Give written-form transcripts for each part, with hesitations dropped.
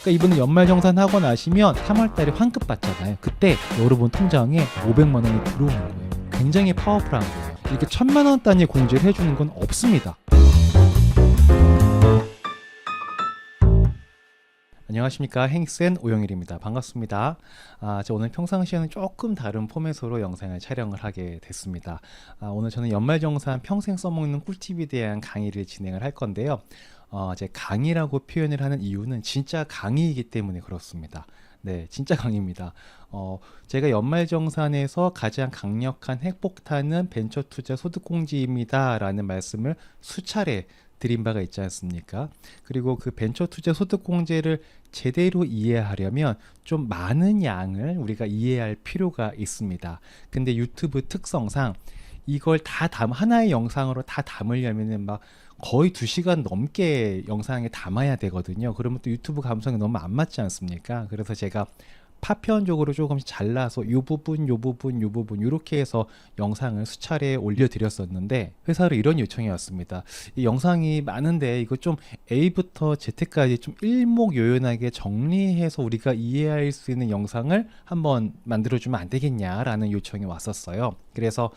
그러니까 이번에 연말정산 하고 나시면 3월달에 환급 받잖아요. 그때 여러분 통장에 500만 원이 들어오는 거예요. 굉장히 파워풀한 거예요. 이렇게 1000만 원 단위 공제를 해주는 건 없습니다. 안녕하십니까, 행센 오영일입니다. 반갑습니다. 저 오늘 평상시에는 조금 다른 포맷으로 영상을 촬영을 하게 됐습니다. 오늘 저는 연말정산 평생 써먹는 꿀팁에 대한 강의를 진행을 할 건데요. 제 강의라고 표현을 하는 이유는 진짜 강의이기 때문에 그렇습니다. 네, 진짜 강의입니다. 제가 연말정산에서 가장 강력한 핵폭탄은 벤처투자 소득공제입니다 라는 말씀을 수차례 드린 바가 있지 않습니까? 그리고 그 벤처투자 소득공제를 제대로 이해하려면 좀 많은 양을 우리가 이해할 필요가 있습니다. 근데 유튜브 특성상 이걸 다 하나의 영상으로 다 담으려면은 막 거의 2시간 넘게 영상에 담아야 되거든요. 그러면 또 유튜브 감성이 너무 안 맞지 않습니까? 그래서 제가 파편적으로 조금씩 잘라서 요 부분 이렇게 해서 영상을 수차례 올려드렸었는데, 회사로 이런 요청이 왔습니다. 이 영상이 많은데 이거 좀 A부터 Z까지 좀 일목요연하게 정리해서 우리가 이해할 수 있는 영상을 한번 만들어주면 안 되겠냐라는 요청이 왔었어요. 그래서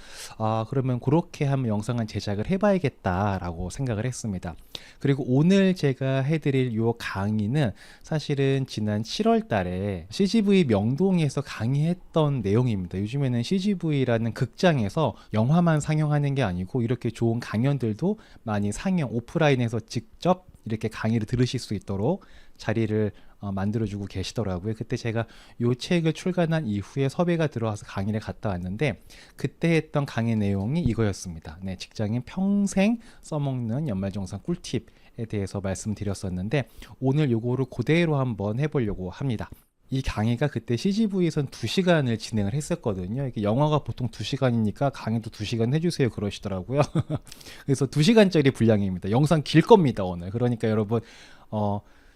그러면 그렇게 한번 영상을 제작을 해봐야겠다라고 생각을 했습니다. 그리고 오늘 제가 해드릴 요 강의는 사실은 지난 7월 달에 CGV 명동에서 강의했던 내용입니다. 요즘에는 CGV라는 극장에서 영화만 상영하는 게 아니고 이렇게 좋은 강연들도 많이 상영, 오프라인에서 직접 이렇게 강의를 들으실 수 있도록 자리를 만들어주고 계시더라고요. 그때 제가 요 책을 출간한 이후에 섭외가 들어와서 강의를 갔다 왔는데, 그때 했던 강의 내용이 이거였습니다. 네, 직장인 평생 써먹는 연말정산 꿀팁에 대해서 말씀드렸었는데, 오늘 요거를 그대로 한번 해보려고 합니다. 이 강의가 그때 CGV에선 2시간을 진행을 했었거든요. 이게 영화가 보통 2시간이니까 강의도 2시간 해주세요 그러시더라고요. 그래서 2시간짜리 분량입니다. 영상 길 겁니다 오늘. 그러니까 여러분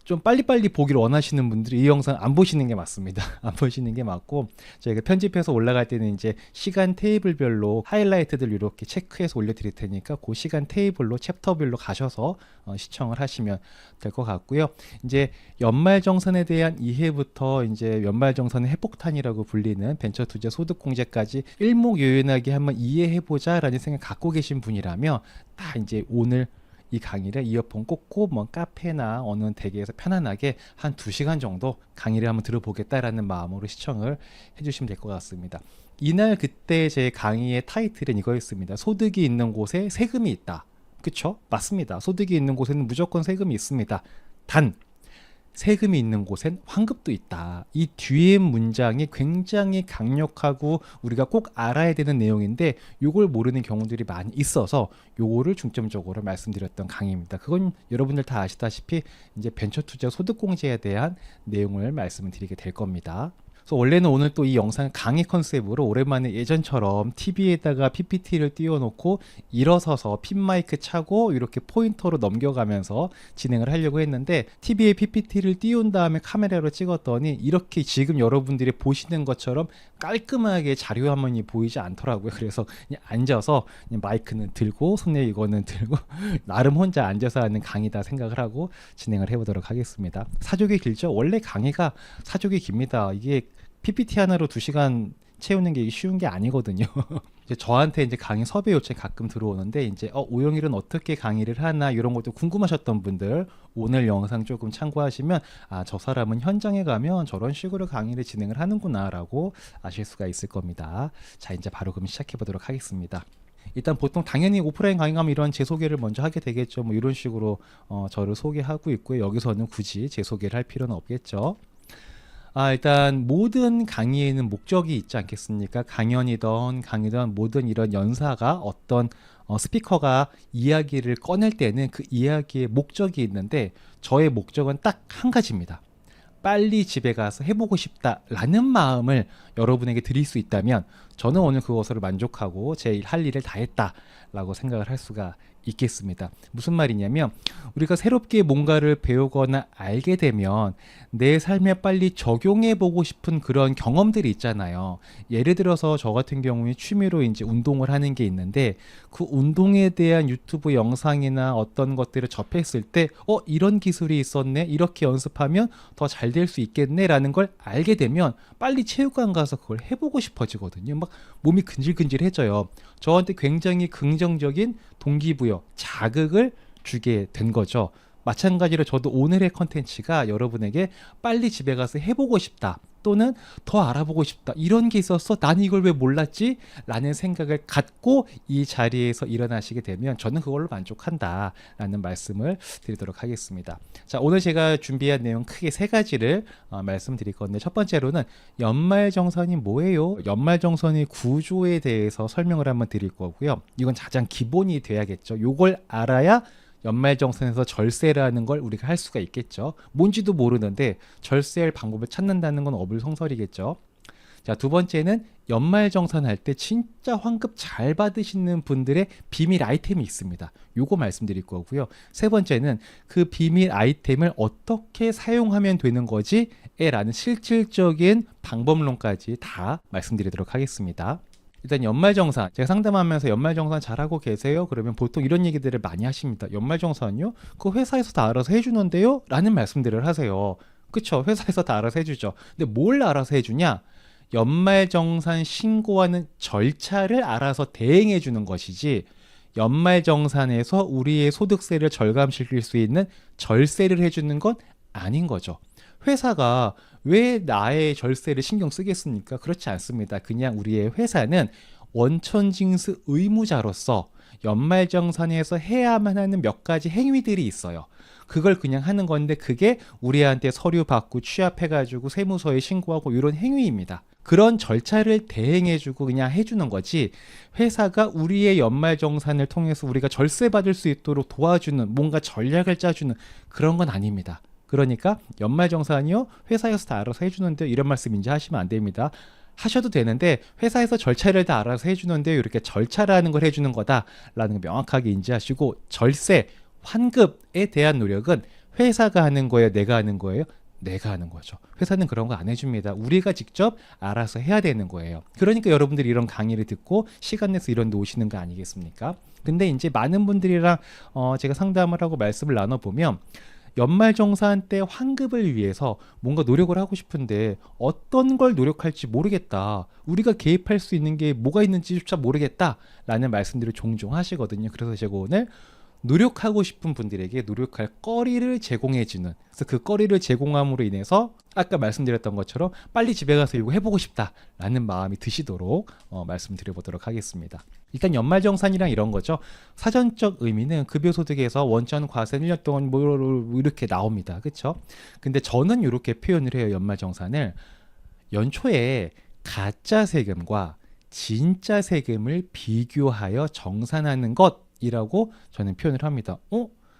좀 빨리빨리 보기를 원하시는 분들이 이 영상 안 보시는 게 맞습니다. 안 보시는 게 맞고, 저희가 편집해서 올라갈 때는 이제 시간 테이블별로 하이라이트들 이렇게 체크해서 올려드릴 테니까 그 시간 테이블로 챕터별로 가셔서 시청을 하시면 될 것 같고요. 이제 연말정산에 대한 이해부터 이제 연말정산의 핵폭탄이라고 불리는 벤처투자 소득공제까지 일목요연하게 한번 이해해보자 라는 생각 갖고 계신 분이라면 다 이제 오늘 이 강의를 이어폰 꽂고 뭐 카페나 어느 댁에서 편안하게 한 2시간 정도 강의를 한번 들어보겠다라는 마음으로 시청을 해주시면 될 것 같습니다. 이날 그때 제 강의의 타이틀은 이거였습니다. 소득이 있는 곳에 세금이 있다. 그쵸? 맞습니다. 소득이 있는 곳에는 무조건 세금이 있습니다. 단 세금이 있는 곳엔 환급도 있다. 이 뒤에 문장이 굉장히 강력하고 우리가 꼭 알아야 되는 내용인데 요걸 모르는 경우들이 많이 있어서 요거를 중점적으로 말씀드렸던 강의입니다. 그건 여러분들 다 아시다시피 이제 벤처투자 소득공제에 대한 내용을 말씀을 드리게 될 겁니다. 그래서 원래는 오늘 또 이 영상 강의 컨셉으로 오랜만에 예전처럼 TV에다가 PPT를 띄워놓고 일어서서 핀 마이크 차고 이렇게 포인터로 넘겨가면서 진행을 하려고 했는데, TV에 PPT를 띄운 다음에 카메라로 찍었더니 이렇게 지금 여러분들이 보시는 것처럼 깔끔하게 자료 화면이 보이지 않더라고요. 그래서 그냥 앉아서 그냥 마이크는 들고 손에 이거는 들고 나름 혼자 앉아서 하는 강의다 생각을 하고 진행을 해보도록 하겠습니다. 사족이 길죠? 원래 강의가 사족이 깁니다. 이게 PPT 하나로 2시간 채우는 게 쉬운 게 아니거든요. 이제 저한테 이제 강의 섭외 요청이 가끔 들어오는데, 이제 오영일은 어떻게 강의를 하나 이런 것도 궁금하셨던 분들 오늘 영상 조금 참고하시면 저 사람은 현장에 가면 저런 식으로 강의를 진행을 하는구나 라고 아실 수가 있을 겁니다. 자, 이제 바로 그럼 시작해 보도록 하겠습니다. 일단 보통 당연히 오프라인 강의 가면 이런 제 소개를 먼저 하게 되겠죠. 뭐 이런 식으로 저를 소개하고 있고요. 여기서는 굳이 제 소개를 할 필요는 없겠죠. 일단 모든 강의에는 목적이 있지 않겠습니까? 강연이든 강의든 모든 이런 연사가 어떤 스피커가 이야기를 꺼낼 때는 그 이야기의 목적이 있는데, 저의 목적은 딱 한 가지입니다. 빨리 집에 가서 해보고 싶다라는 마음을 여러분에게 드릴 수 있다면 저는 오늘 그것으로 만족하고 제 할 일을 다 했다라고 생각을 할 수가 있겠습니다. 무슨 말이냐면 우리가 새롭게 뭔가를 배우거나 알게 되면 내 삶에 빨리 적용해 보고 싶은 그런 경험들이 있잖아요. 예를 들어서 저 같은 경우에 취미로 이제 운동을 하는 게 있는데 그 운동에 대한 유튜브 영상이나 어떤 것들을 접했을 때 이런 기술이 있었네, 이렇게 연습하면 더 잘 될 수 있겠네라는 걸 알게 되면 빨리 체육관 가서 그걸 해보고 싶어지거든요. 막 몸이 근질근질해져요. 저한테 굉장히 긍정적인 동기부여, 자극을 주게 된 거죠. 마찬가지로 저도 오늘의 컨텐츠가 여러분에게 빨리 집에 가서 해보고 싶다, 또는 더 알아보고 싶다, 이런 게 있어서 나는 이걸 왜 몰랐지? 라는 생각을 갖고 이 자리에서 일어나시게 되면 저는 그걸로 만족한다 라는 말씀을 드리도록 하겠습니다. 자, 오늘 제가 준비한 내용 크게 세 가지를 말씀드릴 건데, 첫 번째로는 연말정산이 뭐예요? 연말정산의 구조에 대해서 설명을 한번 드릴 거고요. 이건 가장 기본이 돼야겠죠. 이걸 알아야 연말정산에서 절세라는 걸 우리가 할 수가 있겠죠. 뭔지도 모르는데 절세할 방법을 찾는다는 건 어불성설이겠죠. 자, 두 번째는 연말정산할 때 진짜 환급 잘 받으시는 분들의 비밀 아이템이 있습니다. 요거 말씀드릴 거고요. 세 번째는 그 비밀 아이템을 어떻게 사용하면 되는 거지? 라는 실질적인 방법론까지 다 말씀드리도록 하겠습니다. 일단 연말정산, 제가 상담하면서 연말정산 잘하고 계세요? 그러면 보통 이런 얘기들을 많이 하십니다. 연말정산요? 그 회사에서 다 알아서 해주는데요? 라는 말씀들을 하세요. 그쵸? 회사에서 다 알아서 해주죠. 근데 뭘 알아서 해주냐? 연말정산 신고하는 절차를 알아서 대행해 주는 것이지, 연말정산에서 우리의 소득세를 절감시킬 수 있는 절세를 해주는 건 아닌 거죠. 회사가 왜 나의 절세를 신경 쓰겠습니까? 그렇지 않습니다. 그냥 우리의 회사는 원천징수 의무자로서 연말정산에서 해야만 하는 몇 가지 행위들이 있어요. 그걸 그냥 하는 건데, 그게 우리한테 서류 받고 취합해가지고 세무서에 신고하고 이런 행위입니다. 그런 절차를 대행해주고 그냥 해주는 거지, 회사가 우리의 연말정산을 통해서 우리가 절세 받을 수 있도록 도와주는 뭔가 전략을 짜주는 그런 건 아닙니다. 그러니까 연말정산이요, 회사에서 다 알아서 해주는데 이런 말씀인지 하시면 안 됩니다. 하셔도 되는데, 회사에서 절차를 다 알아서 해주는데 이렇게 절차라는 걸 해주는 거다라는 걸 명확하게 인지하시고, 절세, 환급에 대한 노력은 회사가 하는 거예요? 내가 하는 거예요? 내가 하는 거죠. 회사는 그런 거 안 해줍니다. 우리가 직접 알아서 해야 되는 거예요. 그러니까 여러분들이 이런 강의를 듣고 시간 내서 이런 데 오시는 거 아니겠습니까? 근데 이제 많은 분들이랑 제가 상담을 하고 말씀을 나눠보면, 연말정산 때 환급을 위해서 뭔가 노력을 하고 싶은데 어떤 걸 노력할지 모르겠다, 우리가 개입할 수 있는 게 뭐가 있는지조차 모르겠다 라는 말씀들을 종종 하시거든요. 그래서 제가 오늘 노력하고 싶은 분들에게 노력할 거리를 제공해주는, 그래서 그 거리를 제공함으로 인해서 아까 말씀드렸던 것처럼 빨리 집에 가서 이거 해보고 싶다라는 마음이 드시도록 말씀드려보도록 하겠습니다. 일단 연말정산이랑 이런 거죠. 사전적 의미는 급여소득에서 원전 과세 1년 동안 뭐 이렇게 나옵니다. 그렇죠? 근데 저는 이렇게 표현을 해요. 연말정산을 연초에 가짜 세금과 진짜 세금을 비교하여 정산하는 것이라고 저는 표현을 합니다.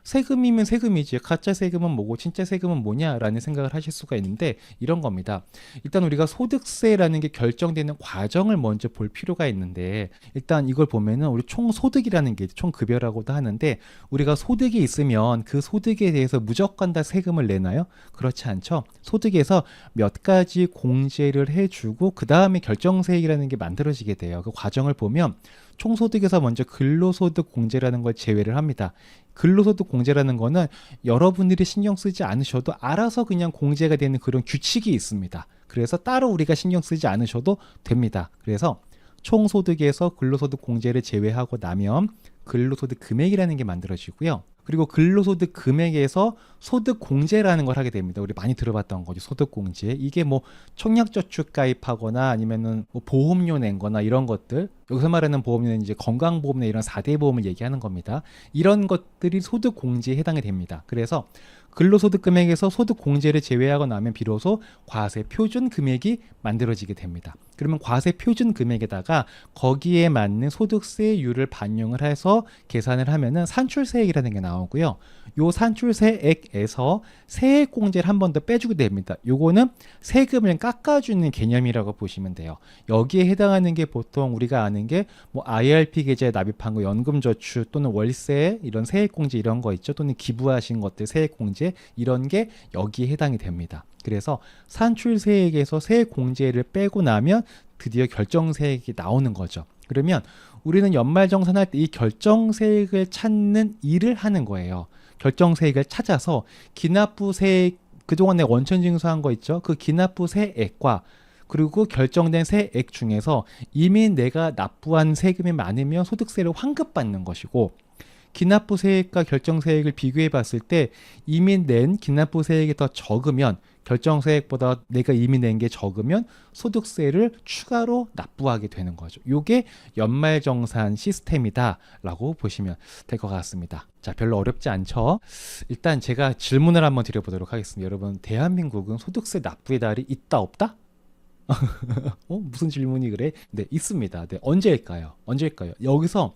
세금이면 세금이지 가짜 세금은 뭐고 진짜 세금은 뭐냐라는 생각을 하실 수가 있는데, 이런 겁니다. 일단 우리가 소득세라는 게 결정되는 과정을 먼저 볼 필요가 있는데, 일단 이걸 보면은 우리 총소득이라는 게 총급여라고도 하는데, 우리가 소득이 있으면 그 소득에 대해서 무조건 다 세금을 내나요? 그렇지 않죠. 소득에서 몇 가지 공제를 해주고 그 다음에 결정세액이라는 게 만들어지게 돼요. 그 과정을 보면 총소득에서 먼저 근로소득 공제라는 걸 제외를 합니다. 근로소득 공제라는 거는 여러분들이 신경 쓰지 않으셔도 알아서 그냥 공제가 되는 그런 규칙이 있습니다. 그래서 따로 우리가 신경 쓰지 않으셔도 됩니다. 그래서 총소득에서 근로소득 공제를 제외하고 나면 근로소득 금액이라는 게 만들어지고요. 그리고 근로소득 금액에서 소득 공제라는 걸 하게 됩니다. 우리 많이 들어봤던 거죠. 소득 공제. 이게 뭐 청약저축 가입하거나 아니면은 뭐 보험료 낸 거나 이런 것들. 여기서 말하는 보험료는 이제 건강보험이나 이런 4대 보험을 얘기하는 겁니다. 이런 것들이 소득 공제에 해당이 됩니다. 그래서 근로소득 금액에서 소득 공제를 제외하고 나면 비로소 과세 표준 금액이 만들어지게 됩니다. 그러면 과세 표준 금액에다가 거기에 맞는 소득세율을 반영을 해서 계산을 하면은 산출세액이라는 게 나오고요. 요 산출세액에서 세액공제를 한 번 더 빼주게 됩니다. 요거는 세금을 깎아주는 개념이라고 보시면 돼요. 여기에 해당하는 게 보통 우리가 아는 하는 게 뭐 IRP 계좌에 납입한 거 연금저축 또는 월세 이런 세액공제 이런 거 있죠. 또는 기부하신 것들 세액공제 이런 게 여기에 해당이 됩니다. 그래서 산출세액에서 세액공제를 빼고 나면 드디어 결정세액이 나오는 거죠. 그러면 우리는 연말정산할 때 이 결정세액을 찾는 일을 하는 거예요. 결정세액을 찾아서 기납부세액 그동안 내가 원천징수한 거 있죠. 그 기납부세액과 그리고 결정된 세액 중에서 이미 내가 납부한 세금이 많으면 소득세를 환급받는 것이고 기납부세액과 결정세액을 비교해 봤을 때 이미 낸 기납부세액이 더 적으면 결정세액보다 내가 이미 낸 게 적으면 소득세를 추가로 납부하게 되는 거죠. 이게 연말정산 시스템이다라고 보시면 될 것 같습니다. 자, 별로 어렵지 않죠? 일단 제가 질문을 한번 드려보도록 하겠습니다. 여러분, 대한민국은 소득세 납부의 달이 있다 없다? 무슨 질문이 그래? 네, 있습니다. 네, 언제일까요? 여기서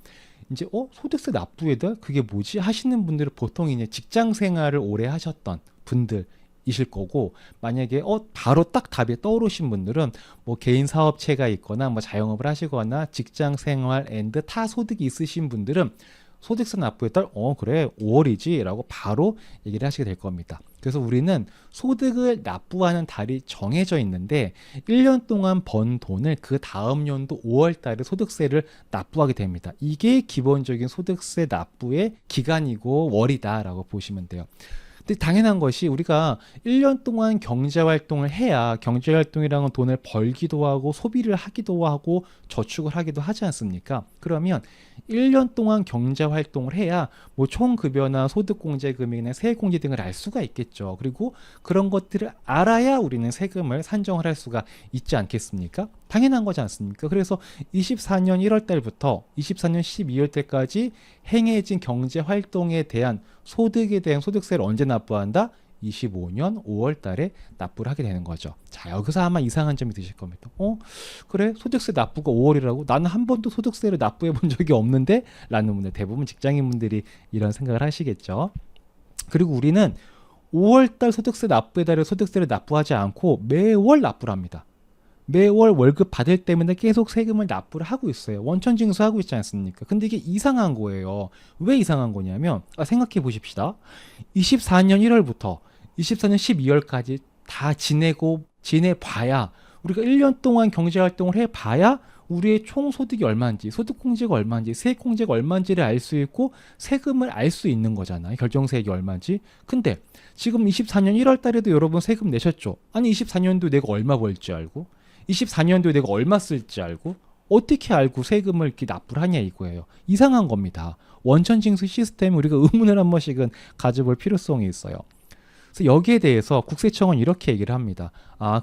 이제 소득세 납부의 달 그게 뭐지? 하시는 분들은 보통 이제 직장 생활을 오래 하셨던 분들이실 거고, 만약에 바로 딱 답이 떠오르신 분들은 뭐 개인 사업체가 있거나 뭐 자영업을 하시거나 직장 생활 앤드 타 소득이 있으신 분들은 소득세 납부의 달 그래 5월이지 라고 바로 얘기를 하시게 될 겁니다. 그래서 우리는 소득을 납부하는 달이 정해져 있는데 1년 동안 번 돈을 그 다음 연도 5월 달에 소득세를 납부하게 됩니다. 이게 기본적인 소득세 납부의 기간이고 월이다라고 보시면 돼요. 근데 당연한 것이 우리가 1년 동안 경제활동을 해야, 경제활동이랑은 돈을 벌기도 하고 소비를 하기도 하고 저축을 하기도 하지 않습니까? 그러면 1년 동안 경제활동을 해야 뭐 총급여나 소득공제금이나 세액공제 등을 알 수가 있겠죠. 그리고 그런 것들을 알아야 우리는 세금을 산정을 할 수가 있지 않겠습니까? 당연한 거지 않습니까? 그래서 24년 1월 달부터 24년 12월 달까지 행해진 경제활동에 대한 소득에 대한 소득세를 언제 납부한다? 25년 5월 달에 납부를 하게 되는 거죠. 자, 여기서 아마 이상한 점이 드실 겁니다. 그래? 소득세 납부가 5월이라고? 나는 한 번도 소득세를 납부해 본 적이 없는데? 라는 분들, 대부분 직장인분들이 이런 생각을 하시겠죠. 그리고 우리는 5월 달 소득세 납부의 달에 소득세를 납부하지 않고 매월 납부를 합니다. 매월 월급 받을 때마다 계속 세금을 납부를 하고 있어요. 원천징수하고 있지 않습니까? 근데 이게 이상한 거예요. 왜 이상한 거냐면 생각해 보십시다. 24년 1월부터 24년 12월까지 다 지내봐야 우리가 1년 동안 경제활동을 해봐야 우리의 총소득이 얼마인지, 소득공제가 얼마인지, 세액공제가 얼마인지를 알 수 있고 세금을 알 수 있는 거잖아요. 결정세액이 얼마인지. 근데 지금 24년 1월 달에도 여러분 세금 내셨죠? 아니 24년도에 내가 얼마 벌지 알고 24년도에 내가 얼마 쓸지 알고 어떻게 알고 세금을 이렇게 납부를 하냐 이거예요. 이상한 겁니다. 원천징수 시스템 우리가 의문을 한 번씩은 가져볼 필요성이 있어요. 그래서 여기에 대해서 국세청은 이렇게 얘기를 합니다.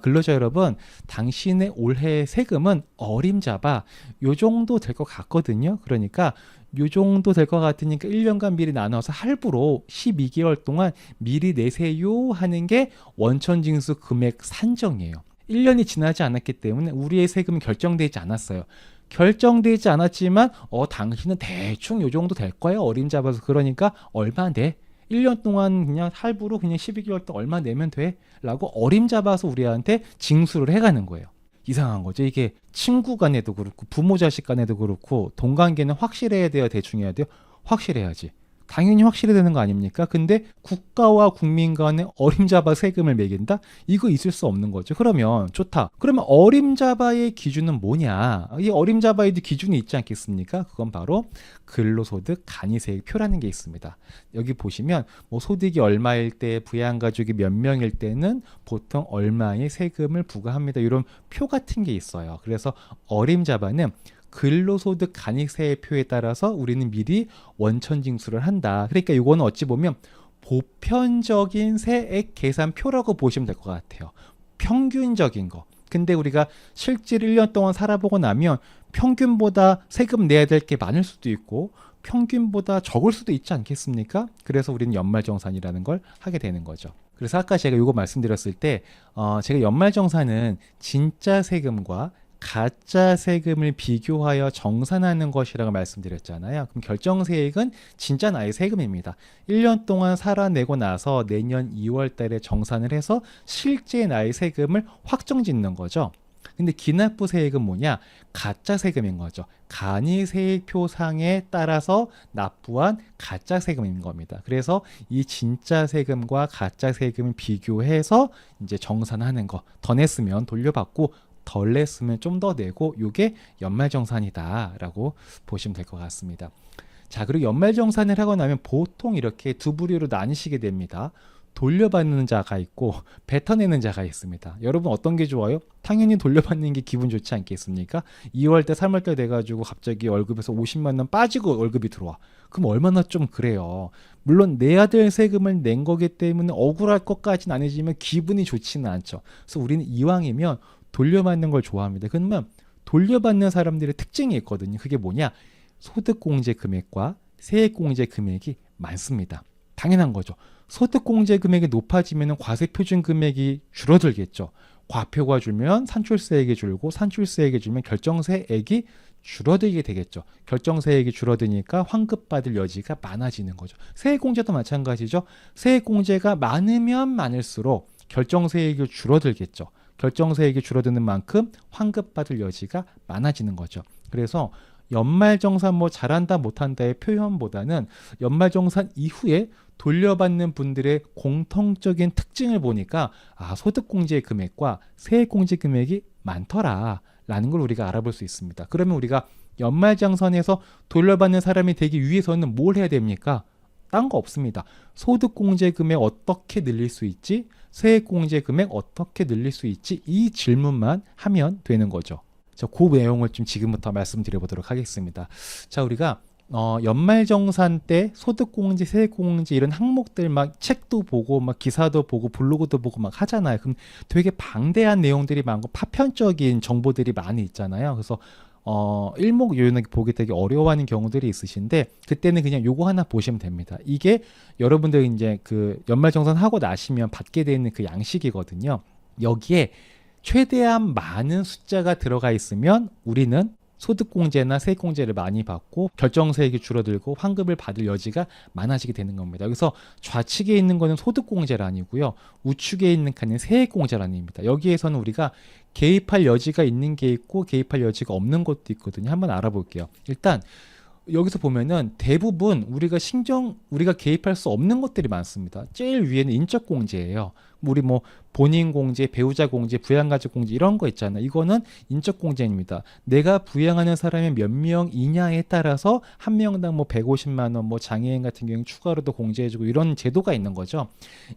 근로자 여러분, 당신의 올해 세금은 어림잡아 요 정도 될 것 같거든요. 그러니까 요 정도 될 것 같으니까 1년간 미리 나눠서 할부로 12개월 동안 미리 내세요 하는 게 원천징수 금액 산정이에요. 1년이 지나지 않았기 때문에 우리의 세금이 결정되지 않았어요. 결정되지 않았지만 당신은 대충 요 정도 될 거예요. 어림잡아서. 그러니까 얼마 내? 1년 동안 그냥 할부로 그냥 12개월 동안 얼마 내면 돼? 라고 어림잡아서 우리한테 징수를 해가는 거예요. 이상한 거죠. 이게 친구 간에도 그렇고 부모 자식 간에도 그렇고 돈 관계는 확실해야 돼요? 대충 해야 돼요? 확실해야지. 당연히 확실해야 되는 거 아닙니까? 근데 국가와 국민 간에 어림잡아 세금을 매긴다? 이거 있을 수 없는 거죠. 그러면 좋다. 그러면 어림잡아의 기준은 뭐냐? 이 어림잡아에도 기준이 있지 않겠습니까? 그건 바로 근로소득 간이세액표라는 게 있습니다. 여기 보시면 뭐 소득이 얼마일 때, 부양가족이 몇 명일 때는 보통 얼마의 세금을 부과합니다. 이런 표 같은 게 있어요. 그래서 어림잡아는 근로소득 간이세액표에 따라서 우리는 미리 원천징수를 한다. 그러니까 이거는 어찌 보면 보편적인 세액 계산표라고 보시면 될 것 같아요. 평균적인 거. 근데 우리가 실제로 1년 동안 살아보고 나면 평균보다 세금 내야 될 게 많을 수도 있고 평균보다 적을 수도 있지 않겠습니까? 그래서 우리는 연말정산이라는 걸 하게 되는 거죠. 그래서 아까 제가 이거 말씀드렸을 때 제가 연말정산은 진짜 세금과 가짜 세금을 비교하여 정산하는 것이라고 말씀드렸잖아요. 그럼 결정세액은 진짜 나의 세금입니다. 1년 동안 살아내고 나서 내년 2월 달에 정산을 해서 실제 나의 세금을 확정짓는 거죠. 근데 기납부 세액은 뭐냐? 가짜 세금인 거죠. 간이세액표상에 따라서 납부한 가짜 세금인 겁니다. 그래서 이 진짜 세금과 가짜 세금을 비교해서 이제 정산하는 거. 더 냈으면 돌려받고 덜 냈으면 좀 더 내고, 이게 연말정산이다라고 보시면 될 것 같습니다. 자, 그리고 연말정산을 하고 나면 보통 이렇게 두 부류로 나뉘시게 됩니다. 돌려받는 자가 있고 뱉어내는 자가 있습니다. 여러분 어떤 게 좋아요? 당연히 돌려받는 게 기분 좋지 않겠습니까? 2월 때 3월 때 돼가지고 갑자기 월급에서 50만 원 빠지고 월급이 들어와. 그럼 얼마나 좀 그래요. 물론 내야 될 세금을 낸 거기 때문에 억울할 것까지는 아니지만 기분이 좋지는 않죠. 그래서 우리는 이왕이면 돌려받는 걸 좋아합니다. 그러면 돌려받는 사람들의 특징이 있거든요. 그게 뭐냐? 소득공제 금액과 세액공제 금액이 많습니다. 당연한 거죠. 소득공제 금액이 높아지면 과세표준 금액이 줄어들겠죠. 과표가 줄면 산출세액이 줄고, 산출세액이 줄면 결정세액이 줄어들게 되겠죠. 결정세액이 줄어드니까 환급받을 여지가 많아지는 거죠. 세액공제도 마찬가지죠. 세액공제가 많으면 많을수록 결정세액이 줄어들겠죠. 결정세액이 줄어드는 만큼 환급받을 여지가 많아지는 거죠. 그래서 연말정산 뭐 잘한다 못한다의 표현보다는 연말정산 이후에 돌려받는 분들의 공통적인 특징을 보니까 소득공제 금액과 세액공제 금액이 많더라라는 걸 우리가 알아볼 수 있습니다. 그러면 우리가 연말정산에서 돌려받는 사람이 되기 위해서는 뭘 해야 됩니까? 딴 거 없습니다. 소득공제 금액 어떻게 늘릴 수 있지? 세액공제 금액 어떻게 늘릴 수 있지? 이 질문만 하면 되는 거죠. 자, 그 내용을 좀 지금부터 말씀드려 보도록 하겠습니다. 자, 우리가 연말정산 때 소득공제, 세액공제 이런 항목들 막 책도 보고 막 기사도 보고 블로그도 보고 막 하잖아요. 그럼 되게 방대한 내용들이 많고 파편적인 정보들이 많이 있잖아요. 그래서 일목요연하게 보기 되게 어려워하는 경우들이 있으신데, 그때는 그냥 요거 하나 보시면 됩니다. 이게 여러분들 이제 그 연말정산 하고 나시면 받게 되는 그 양식이거든요. 여기에 최대한 많은 숫자가 들어가 있으면 우리는 소득공제나 세액공제를 많이 받고 결정세액이 줄어들고 환급을 받을 여지가 많아지게 되는 겁니다. 그래서 좌측에 있는 거는 소득공제란이고요. 우측에 있는 칸은 세액공제란입니다. 여기에서는 우리가 개입할 여지가 있는 게 있고 개입할 여지가 없는 것도 있거든요. 한번 알아볼게요. 일단 여기서 보면은 대부분 우리가 개입할 수 없는 것들이 많습니다. 제일 위에는 인적 공제예요. 우리 뭐 본인 공제, 배우자 공제, 부양가족 공제 이런 거 있잖아요. 이거는 인적 공제입니다. 내가 부양하는 사람이 몇 명이냐에 따라서 한 명당 뭐 150만 원, 뭐 장애인 같은 경우는 추가로도 공제해주고 이런 제도가 있는 거죠.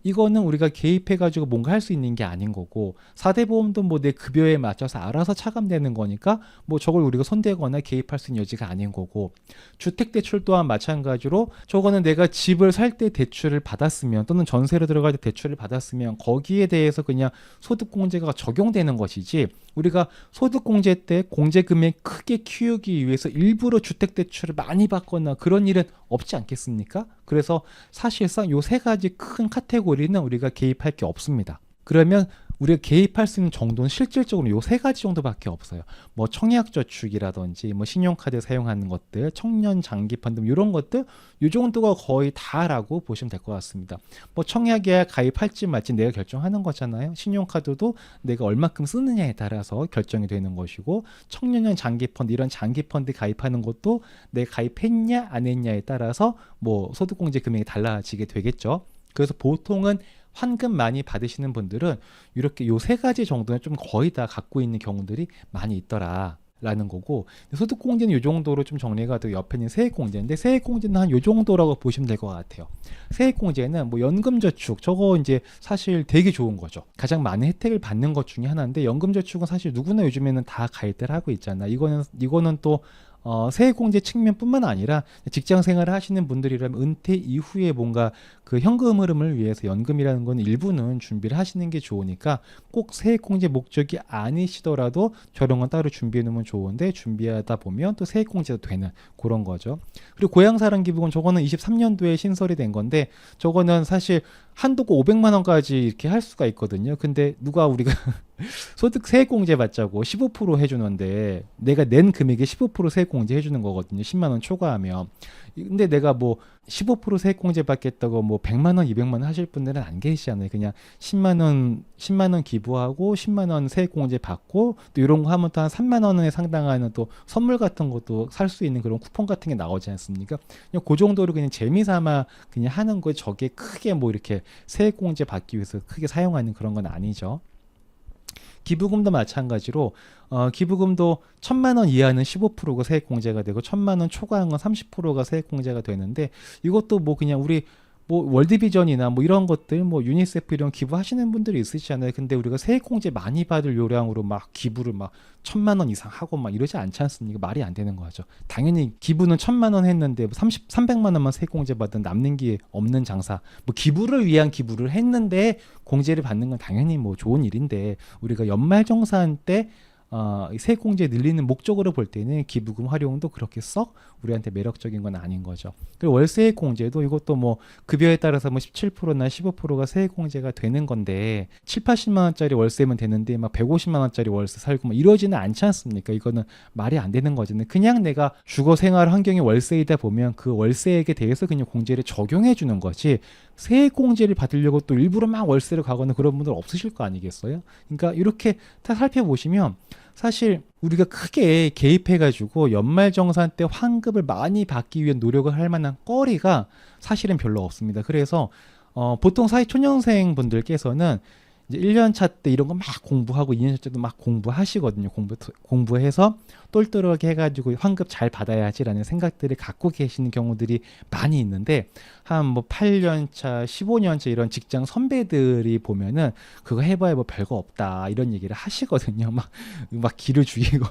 이거는 우리가 개입해가지고 뭔가 할 수 있는 게 아닌 거고, 4대 보험도 뭐 내 급여에 맞춰서 알아서 차감되는 거니까 뭐 저걸 우리가 손대거나 개입할 수 있는 여지가 아닌 거고, 주택대출 또한 마찬가지로 저거는 내가 집을 살 때 대출을 받았으면 또는 전세로 들어갈 때 대출을 받았으면 거기에 대해서 그냥 소득공제가 적용되는 것이지, 우리가 소득공제 때 공제금액 크게 키우기 위해서 일부러 주택대출을 많이 받거나 그런 일은 없지 않겠습니까? 그래서 사실상 요 세 가지 큰 카테고리는 우리가 개입할 게 없습니다. 그러면 우리가 개입할 수 있는 정도는 실질적으로 요 세 가지 정도밖에 없어요. 뭐 청약저축이라든지 뭐 신용카드 사용하는 것들, 청년 장기펀드 이런 것들, 요 정도가 거의 다라고 보시면 될 것 같습니다. 뭐 청약에 가입할지 말지 내가 결정하는 거잖아요. 신용카드도 내가 얼마큼 쓰느냐에 따라서 결정이 되는 것이고, 청년형 장기펀드 이런 장기펀드 가입하는 것도 내가 가입했냐 안 했냐에 따라서 뭐 소득공제 금액이 달라지게 되겠죠. 그래서 보통은 환급 많이 받으시는 분들은 이렇게 요 세 가지 정도는 좀 거의 다 갖고 있는 경우들이 많이 있더라 라는 거고, 소득공제는 요 정도로 좀 정리가 되고 옆에 있는 세액공제인데, 세액공제는 한 요 정도라고 보시면 될 것 같아요. 세액공제는 뭐 연금저축, 저거 이제 사실 되게 좋은 거죠. 가장 많은 혜택을 받는 것 중에 하나인데, 연금저축은 사실 누구나 요즘에는 다 가입들 하고 있잖아. 이거는 또 세액공제 측면뿐만 아니라 직장 생활을 하시는 분들이라면 은퇴 이후에 뭔가 그 현금 흐름을 위해서 연금이라는 건 일부는 준비를 하시는 게 좋으니까, 꼭 세액공제 목적이 아니시더라도 저런 건 따로 준비해 놓으면 좋은데, 준비하다 보면 또 세액공제도 되는 그런 거죠. 그리고 고향사랑기부금, 저거는 23년도에 신설이 된 건데, 저거는 사실 한도가 500만 원까지 이렇게 할 수가 있거든요. 근데 누가 우리가 소득 세액공제 받자고 15% 해주는데 내가 낸 금액의 15% 세액공제 해주는 거거든요. 10만 원 초과하면. 근데 내가 뭐 15% 세액공제 받겠다고 뭐 100만 원, 200만 원 하실 분들은 안 계시잖아요. 그냥 10만 원 기부하고 10만 원 세액공제 받고 또 이런 거 하면 또 한 3만 원에 상당하는 또 선물 같은 것도 살 수 있는 그런 쿠폰 같은 게 나오지 않습니까? 그냥 그 정도로 그냥 재미삼아 그냥 하는 거에 저게 크게 뭐 이렇게 세액공제 받기 위해서 크게 사용하는 그런 건 아니죠. 기부금도 마찬가지로 기부금도 1,000만 원 이하는 15%가 세액공제가 되고 1,000만 원 초과한 건 30%가 세액공제가 되는데 이것도 뭐 그냥 우리 뭐 월드비전이나 뭐 이런 것들 뭐 유니세프 이런 기부하시는 분들이 있으시잖아요. 근데 우리가 세액공제 많이 받을 요량으로 막 기부를 막 1,000만 원 이상 하고 막 이러지 않지 않습니까? 말이 안 되는 거죠. 당연히 기부는 1,000만 원 했는데 300만 원만 세액공제 받은 남는 게 없는 장사. 뭐 기부를 위한 기부를 했는데 공제를 받는 건 당연히 뭐 좋은 일인데 우리가 연말정산 때 이 세액공제 늘리는 목적으로 볼 때는 기부금 활용도 그렇게 썩 우리한테 매력적인 건 아닌 거죠. 그리고 월세액공제도 이것도 뭐 급여에 따라서 뭐 17%나 15%가 세액공제가 되는 건데 7, 80만 원짜리 월세면 되는데 막 150만 원짜리 월세 살고 막 이러지는 않지 않습니까? 이거는 말이 안 되는 거잖아요. 그냥 내가 주거 생활 환경이 월세이다 보면 그 월세액에 대해서 그냥 공제를 적용해 주는 거지 세액공제를 받으려고 또 일부러 막 월세를 가거나 그런 분들 없으실 거 아니겠어요? 그러니까 이렇게 다 살펴보시면 사실 우리가 크게 개입해가지고 연말정산 때 환급을 많이 받기 위해 노력을 할 만한 거리가 사실은 별로 없습니다. 그래서 보통 사회초년생 분들께서는 이제 1년차 때 이런 거 막 공부하고 2년차 때도 막 공부하시거든요. 공부해서 똘똘하게 해가지고 환급 잘 받아야지라는 생각들을 갖고 계시는 경우들이 많이 있는데 한 뭐 8년차, 15년차 이런 직장 선배들이 보면은 그거 해봐야 뭐 별거 없다 이런 얘기를 하시거든요. 막 기를 죽이고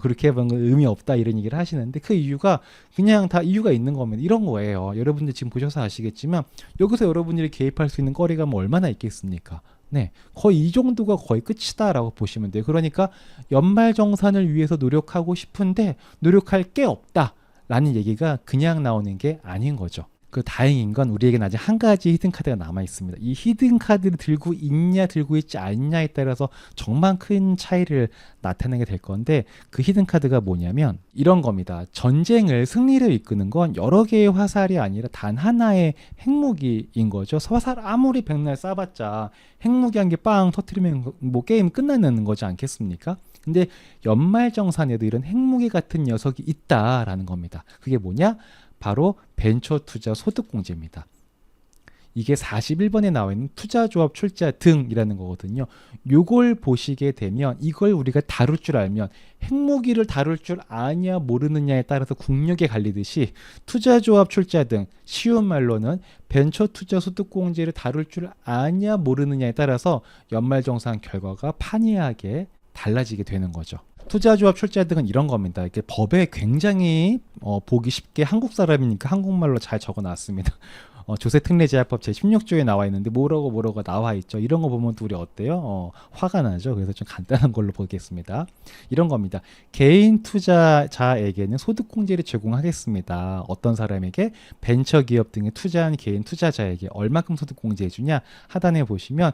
그렇게 해본 건 의미 없다 이런 얘기를 하시는데 그 이유가 그냥 다 이유가 있는 겁니다. 이런 거예요. 여러분들 지금 보셔서 아시겠지만 여기서 여러분들이 개입할 수 있는 거리가 뭐 얼마나 있겠습니까? 네, 거의 이 정도가 거의 끝이다라고 보시면 돼요. 그러니까 연말정산을 위해서 노력하고 싶은데 노력할 게 없다라는 얘기가 그냥 나오는 게 아닌 거죠. 그 다행인 건 우리에게는 아직 한 가지 히든 카드가 남아 있습니다. 이 히든 카드를 들고 있냐 들고 있지 않냐에 따라서 정말 큰 차이를 나타내게 될 건데 그 히든 카드가 뭐냐면 이런 겁니다. 전쟁을 승리로 이끄는 건 여러 개의 화살이 아니라 단 하나의 핵무기인 거죠. 화살 아무리 백날 쏴봤자 핵무기 한 개 빵 터트리면 뭐 게임 끝나는 거지 않겠습니까? 근데 연말정산에도 이런 핵무기 같은 녀석이 있다라는 겁니다. 그게 뭐냐? 바로 벤처 투자 소득공제입니다. 이게 41번에 나와 있는 투자조합 출자 등이라는 거거든요. 요걸 보시게 되면 이걸 우리가 다룰 줄 알면 핵무기를 다룰 줄 아냐 모르느냐에 따라서 국력에 갈리듯이 투자조합 출자 등 쉬운 말로는 벤처 투자 소득공제를 다룰 줄 아냐 모르느냐에 따라서 연말정산 결과가 판이하게 달라지게 되는 거죠. 투자조합 출자 등은 이런 겁니다. 이렇게 법에 굉장히 보기 쉽게 한국 사람이니까 한국말로 잘 적어놨습니다. 조세특례제약법 제16조에 나와 있는데 뭐라고 나와 있죠. 이런 거 보면 또 우리 어때요? 화가 나죠. 그래서 좀 간단한 걸로 보겠습니다. 이런 겁니다. 개인 투자자에게는 소득공제를 제공하겠습니다. 어떤 사람에게 벤처기업 등에 투자한 개인 투자자에게 얼마큼 소득공제해 주냐 하단에 보시면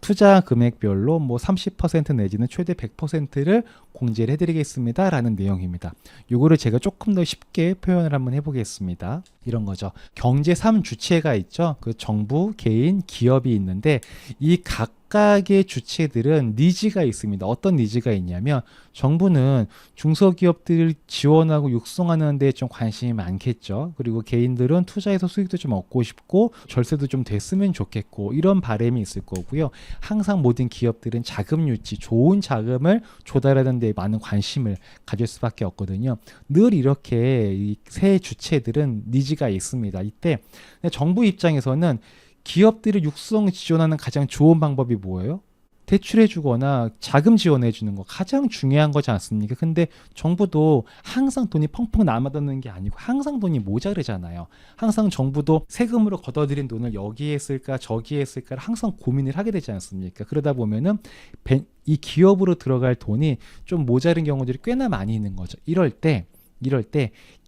투자 금액별로 뭐 30% 내지는 최대 100%를 공제를 해드리겠습니다 라는 내용입니다. 요거를 제가 조금 더 쉽게 표현을 한번 해보겠습니다. 이런 거죠. 경제 3주체가 있죠. 그 정부, 개인, 기업이 있는데 이 각각의 주체들은 니즈가 있습니다. 어떤 니즈가 있냐면 정부는 중소기업들을 지원하고 육성하는 데 좀 관심이 많겠죠. 그리고 개인들은 투자해서 수익도 좀 얻고 싶고 절세도 좀 됐으면 좋겠고 이런 바람이 있을 거고요. 항상 모든 기업들은 자금 유치, 좋은 자금을 조달하는 데 많은 관심을 가질 수밖에 없거든요. 늘 이렇게 이 세 주체들은 니즈가 있습니다. 이때 정부 입장에서는 기업들을 육성 지원하는 가장 좋은 방법이 뭐예요? 대출해 주거나 자금 지원해 주는 거 가장 중요한 거지 않습니까? 근데 정부도 항상 돈이 펑펑 남아도는 게 아니고 항상 돈이 모자르잖아요. 항상 정부도 세금으로 걷어들인 돈을 여기에 쓸까 저기에 쓸까를 항상 고민을 하게 되지 않습니까? 그러다 보면은 이 기업으로 들어갈 돈이 좀 모자른 경우들이 꽤나 많이 있는 거죠. 이럴 때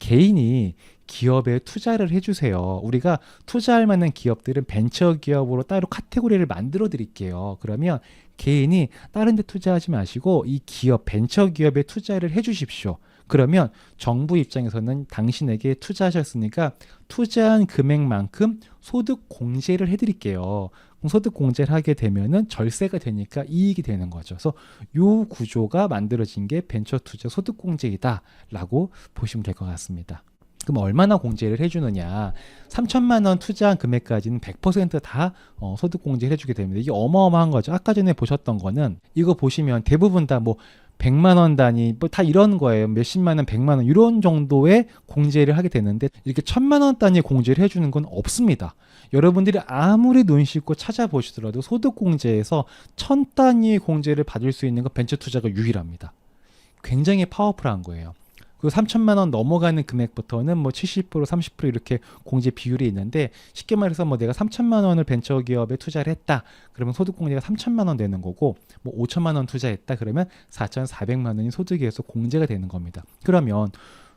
개인이 기업에 투자를 해주세요. 우리가 투자할 만한 기업들은 벤처 기업으로 따로 카테고리를 만들어 드릴게요. 그러면 개인이 다른 데 투자하지 마시고 이 기업, 벤처 기업에 투자를 해주십시오. 그러면 정부 입장에서는 당신에게 투자하셨으니까 투자한 금액만큼 소득 공제를 해드릴게요. 그럼 소득 공제를 하게 되면은 절세가 되니까 이익이 되는 거죠. 그래서 요 구조가 만들어진 게 벤처 투자 소득 공제이다라고 보시면 될 것 같습니다. 그럼 얼마나 공제를 해주느냐? 3천만 원 투자한 금액까지는 100%다 소득 공제를 해주게 됩니다. 이게 어마어마한 거죠. 아까 전에 보셨던 거는 이거 보시면 대부분 다 뭐 100만 원 단위 뭐 다 이런 거예요. 몇십만 원, 100만 원 이런 정도의 공제를 하게 되는데 이렇게 1000만 원 단위 공제를 해주는 건 없습니다. 여러분들이 아무리 눈 씻고 찾아보시더라도 소득 공제에서 1000 단위의 공제를 받을 수 있는 건 벤처 투자가 유일합니다. 굉장히 파워풀한 거예요. 그 3천만 원 넘어가는 금액부터는 뭐 70%, 30% 이렇게 공제 비율이 있는데 쉽게 말해서 뭐 내가 3천만 원을 벤처 기업에 투자를 했다. 그러면 소득 공제가 3천만 원 되는 거고 뭐 5천만 원 투자했다. 그러면 4,400만 원이 소득에서 공제가 되는 겁니다. 그러면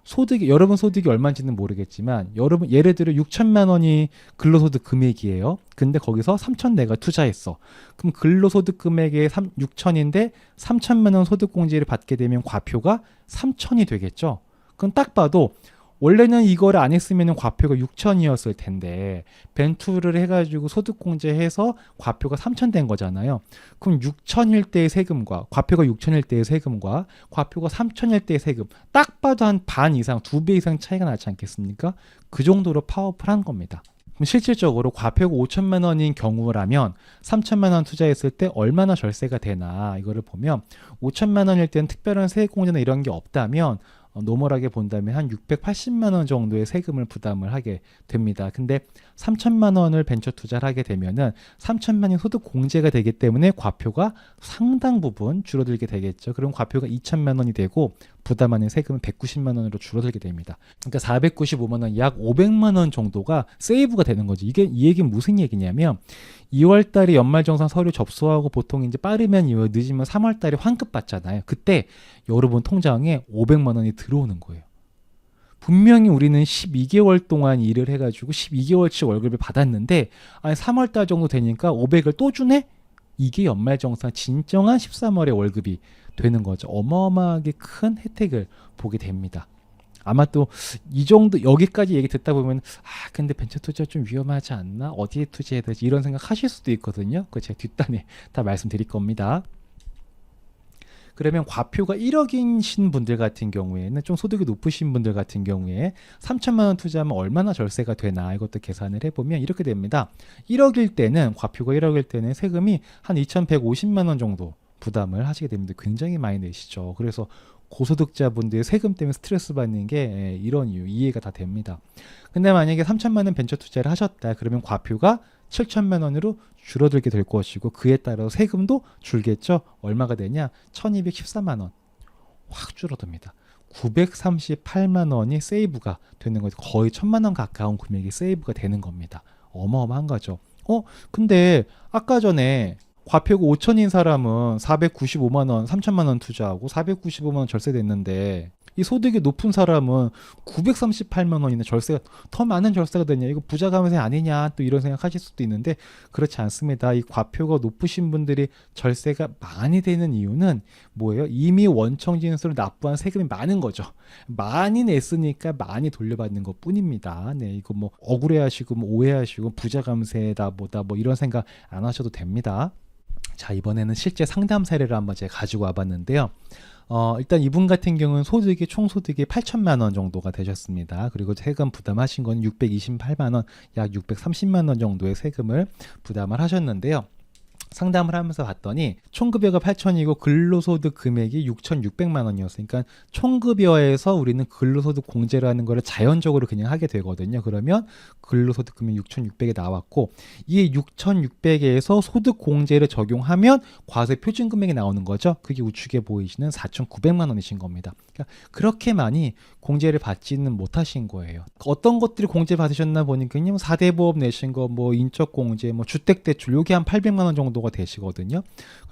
소득이 여러분 소득이 얼마인지는 모르겠지만 여러분 예를 들어 6천만 원이 근로소득 금액이에요. 근데 거기서 3천 내가 투자했어. 그럼 근로소득 금액의 6천인데 3천만 원 소득 공제를 받게 되면 과표가 3천이 되겠죠. 그럼 딱 봐도 원래는 이거를 안 했으면 과표가 6천이었을 텐데 벤투를 해가지고 소득 공제해서 과표가 3천 된 거잖아요. 그럼 6천일 때의 세금과 과표가 6천일 때의 세금과 과표가 3천일 때의 세금 딱 봐도 한 반 이상, 2배 이상 차이가 나지 않겠습니까? 그 정도로 파워풀한 겁니다. 그럼 실질적으로 과표가 5천만 원인 경우라면 3천만 원 투자했을 때 얼마나 절세가 되나 이거를 보면 5천만 원일 때는 특별한 세액 공제나 이런 게 없다면 노멀하게 본다면 한 680만 원 정도의 세금을 부담을 하게 됩니다. 근데 3천만 원을 벤처 투자를 하게 되면은 3천만 원이 소득 공제가 되기 때문에 과표가 상당 부분 줄어들게 되겠죠. 그럼 과표가 2천만 원이 되고 부담하는 세금은 190만 원으로 줄어들게 됩니다. 그러니까 495만 원, 약 500만 원 정도가 세이브가 되는 거죠. 이 얘기는 무슨 얘기냐면 2월 달에 연말정산 서류 접수하고 보통 이제 빠르면 2월, 늦으면 3월 달에 환급 받잖아요. 그때 여러분 통장에 500만 원이 들어오는 거예요. 분명히 우리는 12개월 동안 일을 해가지고 12개월치 월급을 받았는데 아니 3월 달 정도 되니까 500을 또 주네? 이게 연말정산 진정한 13월의 월급이 되는 거죠. 어마어마하게 큰 혜택을 보게 됩니다. 아마 또 이 정도 여기까지 얘기 듣다 보면 근데 벤처 투자 좀 위험하지 않나? 어디에 투자해야 되지? 이런 생각 하실 수도 있거든요. 그거 제가 뒷단에 다 말씀드릴 겁니다. 그러면 과표가 1억이신 분들 같은 경우에는 좀 소득이 높으신 분들 같은 경우에 3천만 원 투자하면 얼마나 절세가 되나 이것도 계산을 해보면 이렇게 됩니다. 1억일 때는 과표가 1억일 때는 세금이 한 2,150만 원 정도 부담을 하시게 됩니다. 굉장히 많이 내시죠. 그래서 고소득자분들이 세금 때문에 스트레스 받는 게 이런 이유 이해가 다 됩니다. 근데 만약에 3천만 원 벤처 투자를 하셨다 그러면 과표가 7천만 원으로 줄어들게 될 것이고 그에 따라 세금도 줄겠죠. 얼마가 되냐? 1214만 원 확 줄어듭니다. 938만 원이 세이브가 되는 거죠. 거의 1000만 원 가까운 금액이 세이브가 되는 겁니다. 어마어마한 거죠. 근데 아까 전에 과표가 5천인 사람은 495만 원, 3천만 원 투자하고 495만 원 절세됐는데 이 소득이 높은 사람은 938만 원이나 절세가 더 많은 절세가 되냐 이거 부자 감세 아니냐 또 이런 생각하실 수도 있는데 그렇지 않습니다. 이 과표가 높으신 분들이 절세가 많이 되는 이유는 뭐예요? 이미 원청 진수를 납부한 세금이 많은 거죠. 많이 냈으니까 많이 돌려받는 것 뿐입니다. 네, 이거 뭐 억울해하시고 뭐 오해하시고 부자 감세다 뭐다 뭐 이런 생각 안 하셔도 됩니다. 자, 이번에는 실제 상담 사례를 한번 제가 가지고 와봤는데요. 일단 이분 같은 경우는 총소득이 8천만 원 정도가 되셨습니다. 그리고 세금 부담하신 건 628만 원, 약 630만 원 정도의 세금을 부담을 하셨는데요. 상담을 하면서 봤더니 총급여가 8천이고 근로소득 금액이 6,600만 원이었으니까 총급여에서 우리는 근로소득 공제라는 거를 자연적으로 그냥 하게 되거든요. 그러면 근로소득 금액 6,600에 나왔고 이 6,600에서 소득 공제를 적용하면 과세 표준 금액이 나오는 거죠. 그게 우측에 보이시는 4,900만 원이신 겁니다. 그러니까 그렇게 많이 공제를 받지는 못하신 거예요. 어떤 것들이 공제 받으셨나 보니까요. 4대 보험 내신 거, 뭐 인적 공제, 뭐 주택 대출 요게 한 800만 원 정도 정도가 되시거든요.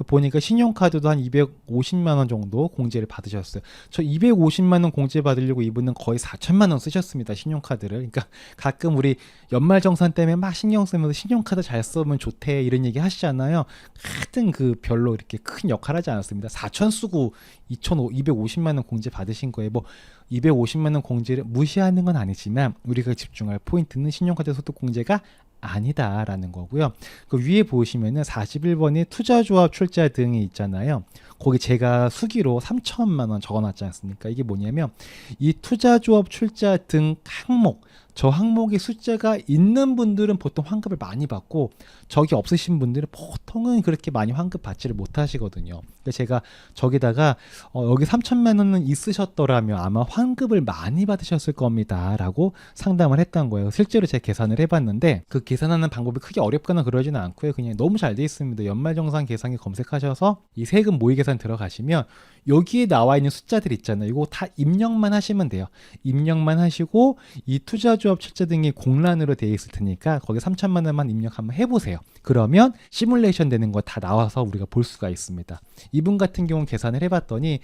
보니까 신용카드도 한 250만 원 정도 공제를 받으셨어요. 저 250만 원 공제 받으려고 이분은 거의 4천만 원 쓰셨습니다. 신용카드를. 그러니까 가끔 우리 연말정산 때문에 막 신경 쓰면서 신용카드 잘 쓰면 좋대 이런 얘기 하시잖아요. 하여튼 그 별로 이렇게 큰 역할 하지 않았습니다. 4천 쓰고 250만 원 공제 받으신 거예요. 뭐 250만 원 공제를 무시하는 건 아니지만 우리가 집중할 포인트는 신용카드 소득 공제가 아니다라는 거고요. 그 위에 보시면은 41번에 투자조합 출자 등이 있잖아요. 거기 제가 수기로 3천만 원 적어놨지 않습니까? 이게 뭐냐면 이 투자조합 출자 등 항목, 저 항목의 숫자가 있는 분들은 보통 환급을 많이 받고 저기 없으신 분들은 보통은 그렇게 많이 환급 받지를 못하시거든요. 그래서 제가 저기다가 여기 3천만 원은 있으셨더라면 아마 환급을 많이 받으셨을 겁니다 라고 상담을 했던 거예요. 실제로 제가 계산을 해봤는데 그 계산하는 방법이 크게 어렵거나 그러지는 않고요. 그냥 너무 잘 돼 있습니다. 연말정산 계산기 검색하셔서 이 세금 모의 계산 들어가시면 여기에 나와 있는 숫자들 있잖아요. 이거 다 입력만 하시면 돼요. 입력만 하시고 이 투자조합 출자 등이 공란으로 되어 있을 테니까 거기 3천만 원만 입력 한번 해보세요. 그러면 시뮬레이션 되는 거 다 나와서 우리가 볼 수가 있습니다. 이분 같은 경우는 계산을 해봤더니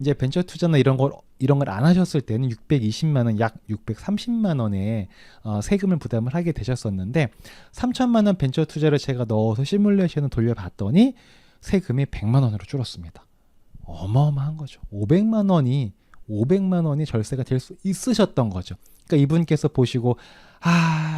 이제 벤처 투자나 이런 걸 안 하셨을 때는 620만 원, 약 630만 원의 세금을 부담을 하게 되셨었는데 3천만 원 벤처 투자를 제가 넣어서 시뮬레이션을 돌려봤더니 세금이 100만 원으로 줄었습니다. 어마어마한 거죠. 500만 원이 절세가 될 수 있으셨던 거죠. 그러니까 이분께서 보시고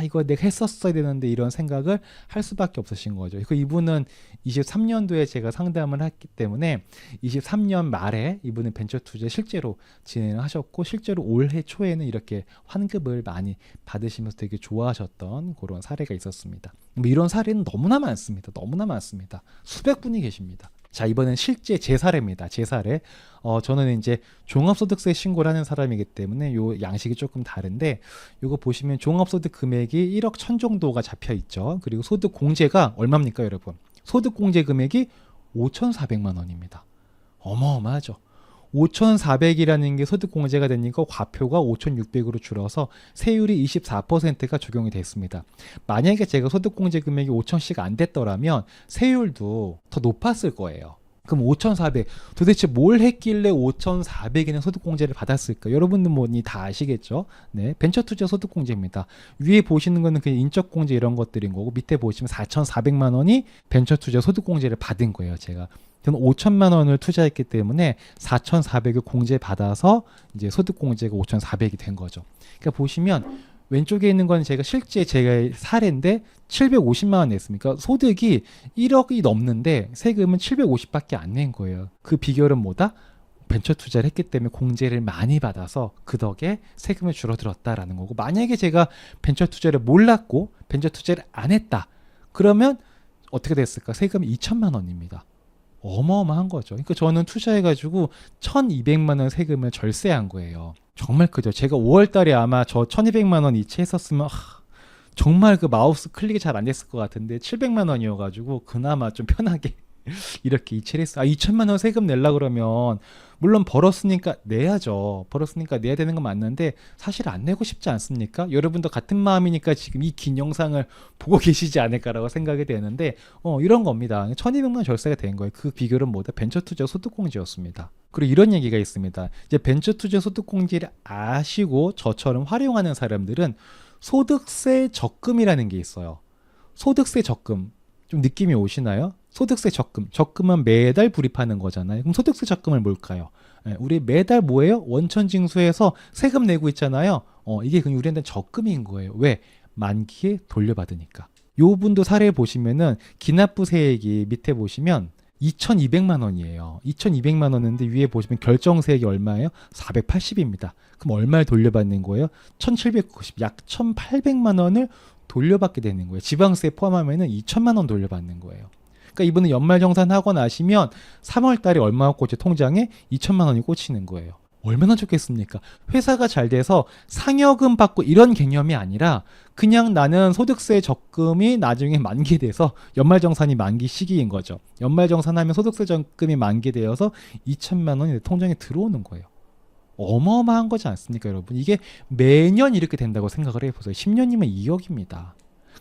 이거 내가 했었어야 되는데 이런 생각을 할 수밖에 없으신 거죠. 그 이분은 23년도에 제가 상담을 했기 때문에 23년 말에 이분은 벤처 투자 실제로 진행을 하셨고 실제로 올해 초에는 이렇게 환급을 많이 받으시면서 되게 좋아하셨던 그런 사례가 있었습니다. 이런 사례는 너무나 많습니다. 너무나 많습니다. 수백 분이 계십니다. 자, 이번엔 실제 제 사례입니다. 제 사례. 저는 이제 종합소득세 신고를 하는 사람이기 때문에 요 양식이 조금 다른데 요거 보시면 종합소득 금액이 1억 1천 정도가 잡혀 있죠. 그리고 소득 공제가 얼마입니까, 여러분? 소득 공제 금액이 5,400만 원입니다. 어마어마하죠. 5,400이라는 게 소득 공제가 되니까 과표가 5,600으로 줄어서 세율이 24%가 적용이 됐습니다. 만약에 제가 소득 공제 금액이 5,000씩 안 됐더라면 세율도 더 높았을 거예요. 그럼 5,400 도대체 뭘 했길래 5,400에는 소득공제를 받았을까? 여러분들 뭐니 다 아시겠죠? 네, 벤처투자 소득공제입니다. 위에 보시는 거는 그냥 인적공제 이런 것들인 거고 밑에 보시면 4,400만 원이 벤처투자 소득공제를 받은 거예요. 저는 5천만 원을 투자했기 때문에 4,400을 공제받아서 이제 소득공제가 5,400이 된 거죠. 그러니까 보시면 왼쪽에 있는 건 제가 실제 제가 사례인데 750만 원 냈습니까? 소득이 1억이 넘는데 세금은 750밖에 안 낸 거예요. 그 비결은 뭐다? 벤처 투자를 했기 때문에 공제를 많이 받아서 그 덕에 세금이 줄어들었다라는 거고, 만약에 제가 벤처 투자를 몰랐고 벤처 투자를 안 했다 그러면 어떻게 됐을까? 세금이 2천만 원입니다. 어마어마한 거죠. 그러니까 저는 투자해가지고 1,200만 원 세금을 절세한 거예요. 정말 크죠. 제가 5월 달에 아마 저 1,200만 원 이체했었으면 정말 그 마우스 클릭이 잘 안 됐을 것 같은데 700만 원이어가지고 그나마 좀 편하게 이렇게 이체를 했어요. 2천만 원 세금 내려 그러면 물론 벌었으니까 내야죠. 벌었으니까 내야 되는 건 맞는데 사실 안 내고 싶지 않습니까? 여러분도 같은 마음이니까 지금 이 긴 영상을 보고 계시지 않을까라고 생각이 되는데 이런 겁니다. 1,200만 원 절세가 된 거예요. 그 비결은 뭐다? 벤처투자 소득공제였습니다. 그리고 이런 얘기가 있습니다. 이제 벤처투자 소득공제를 아시고 저처럼 활용하는 사람들은 소득세 적금이라는 게 있어요. 소득세 적금 좀 느낌이 오시나요? 소득세 적금은 매달 불입하는 거잖아요. 그럼 소득세 적금은 뭘까요? 우리 매달 뭐예요? 원천징수해서 세금 내고 있잖아요. 이게 그냥 우리한테 적금인 거예요. 왜? 만기에 돌려받으니까. 요 분도 사례 보시면은 기납부세액이 밑에 보시면 2,200만 원이에요. 2,200만 원인데 위에 보시면 결정세액이 얼마예요? 480입니다. 그럼 얼마를 돌려받는 거예요? 1,790, 약 1,800만 원을 돌려받게 되는 거예요. 지방세 포함하면 2천만 원 돌려받는 거예요. 그러니까 이분은 연말정산하고 나시면 3월 달에 얼마가 꽂혀 통장에 2천만 원이 꽂히는 거예요. 얼마나 좋겠습니까? 회사가 잘 돼서 상여금 받고 이런 개념이 아니라 그냥 나는 소득세 적금이 나중에 만기돼서 연말정산이 만기 시기인 거죠. 연말정산하면 소득세 적금이 만기되어서 2천만 원이 내 통장에 들어오는 거예요. 어마어마한 거지 않습니까, 여러분? 이게 매년 이렇게 된다고 생각을 해보세요. 10년이면 2억입니다.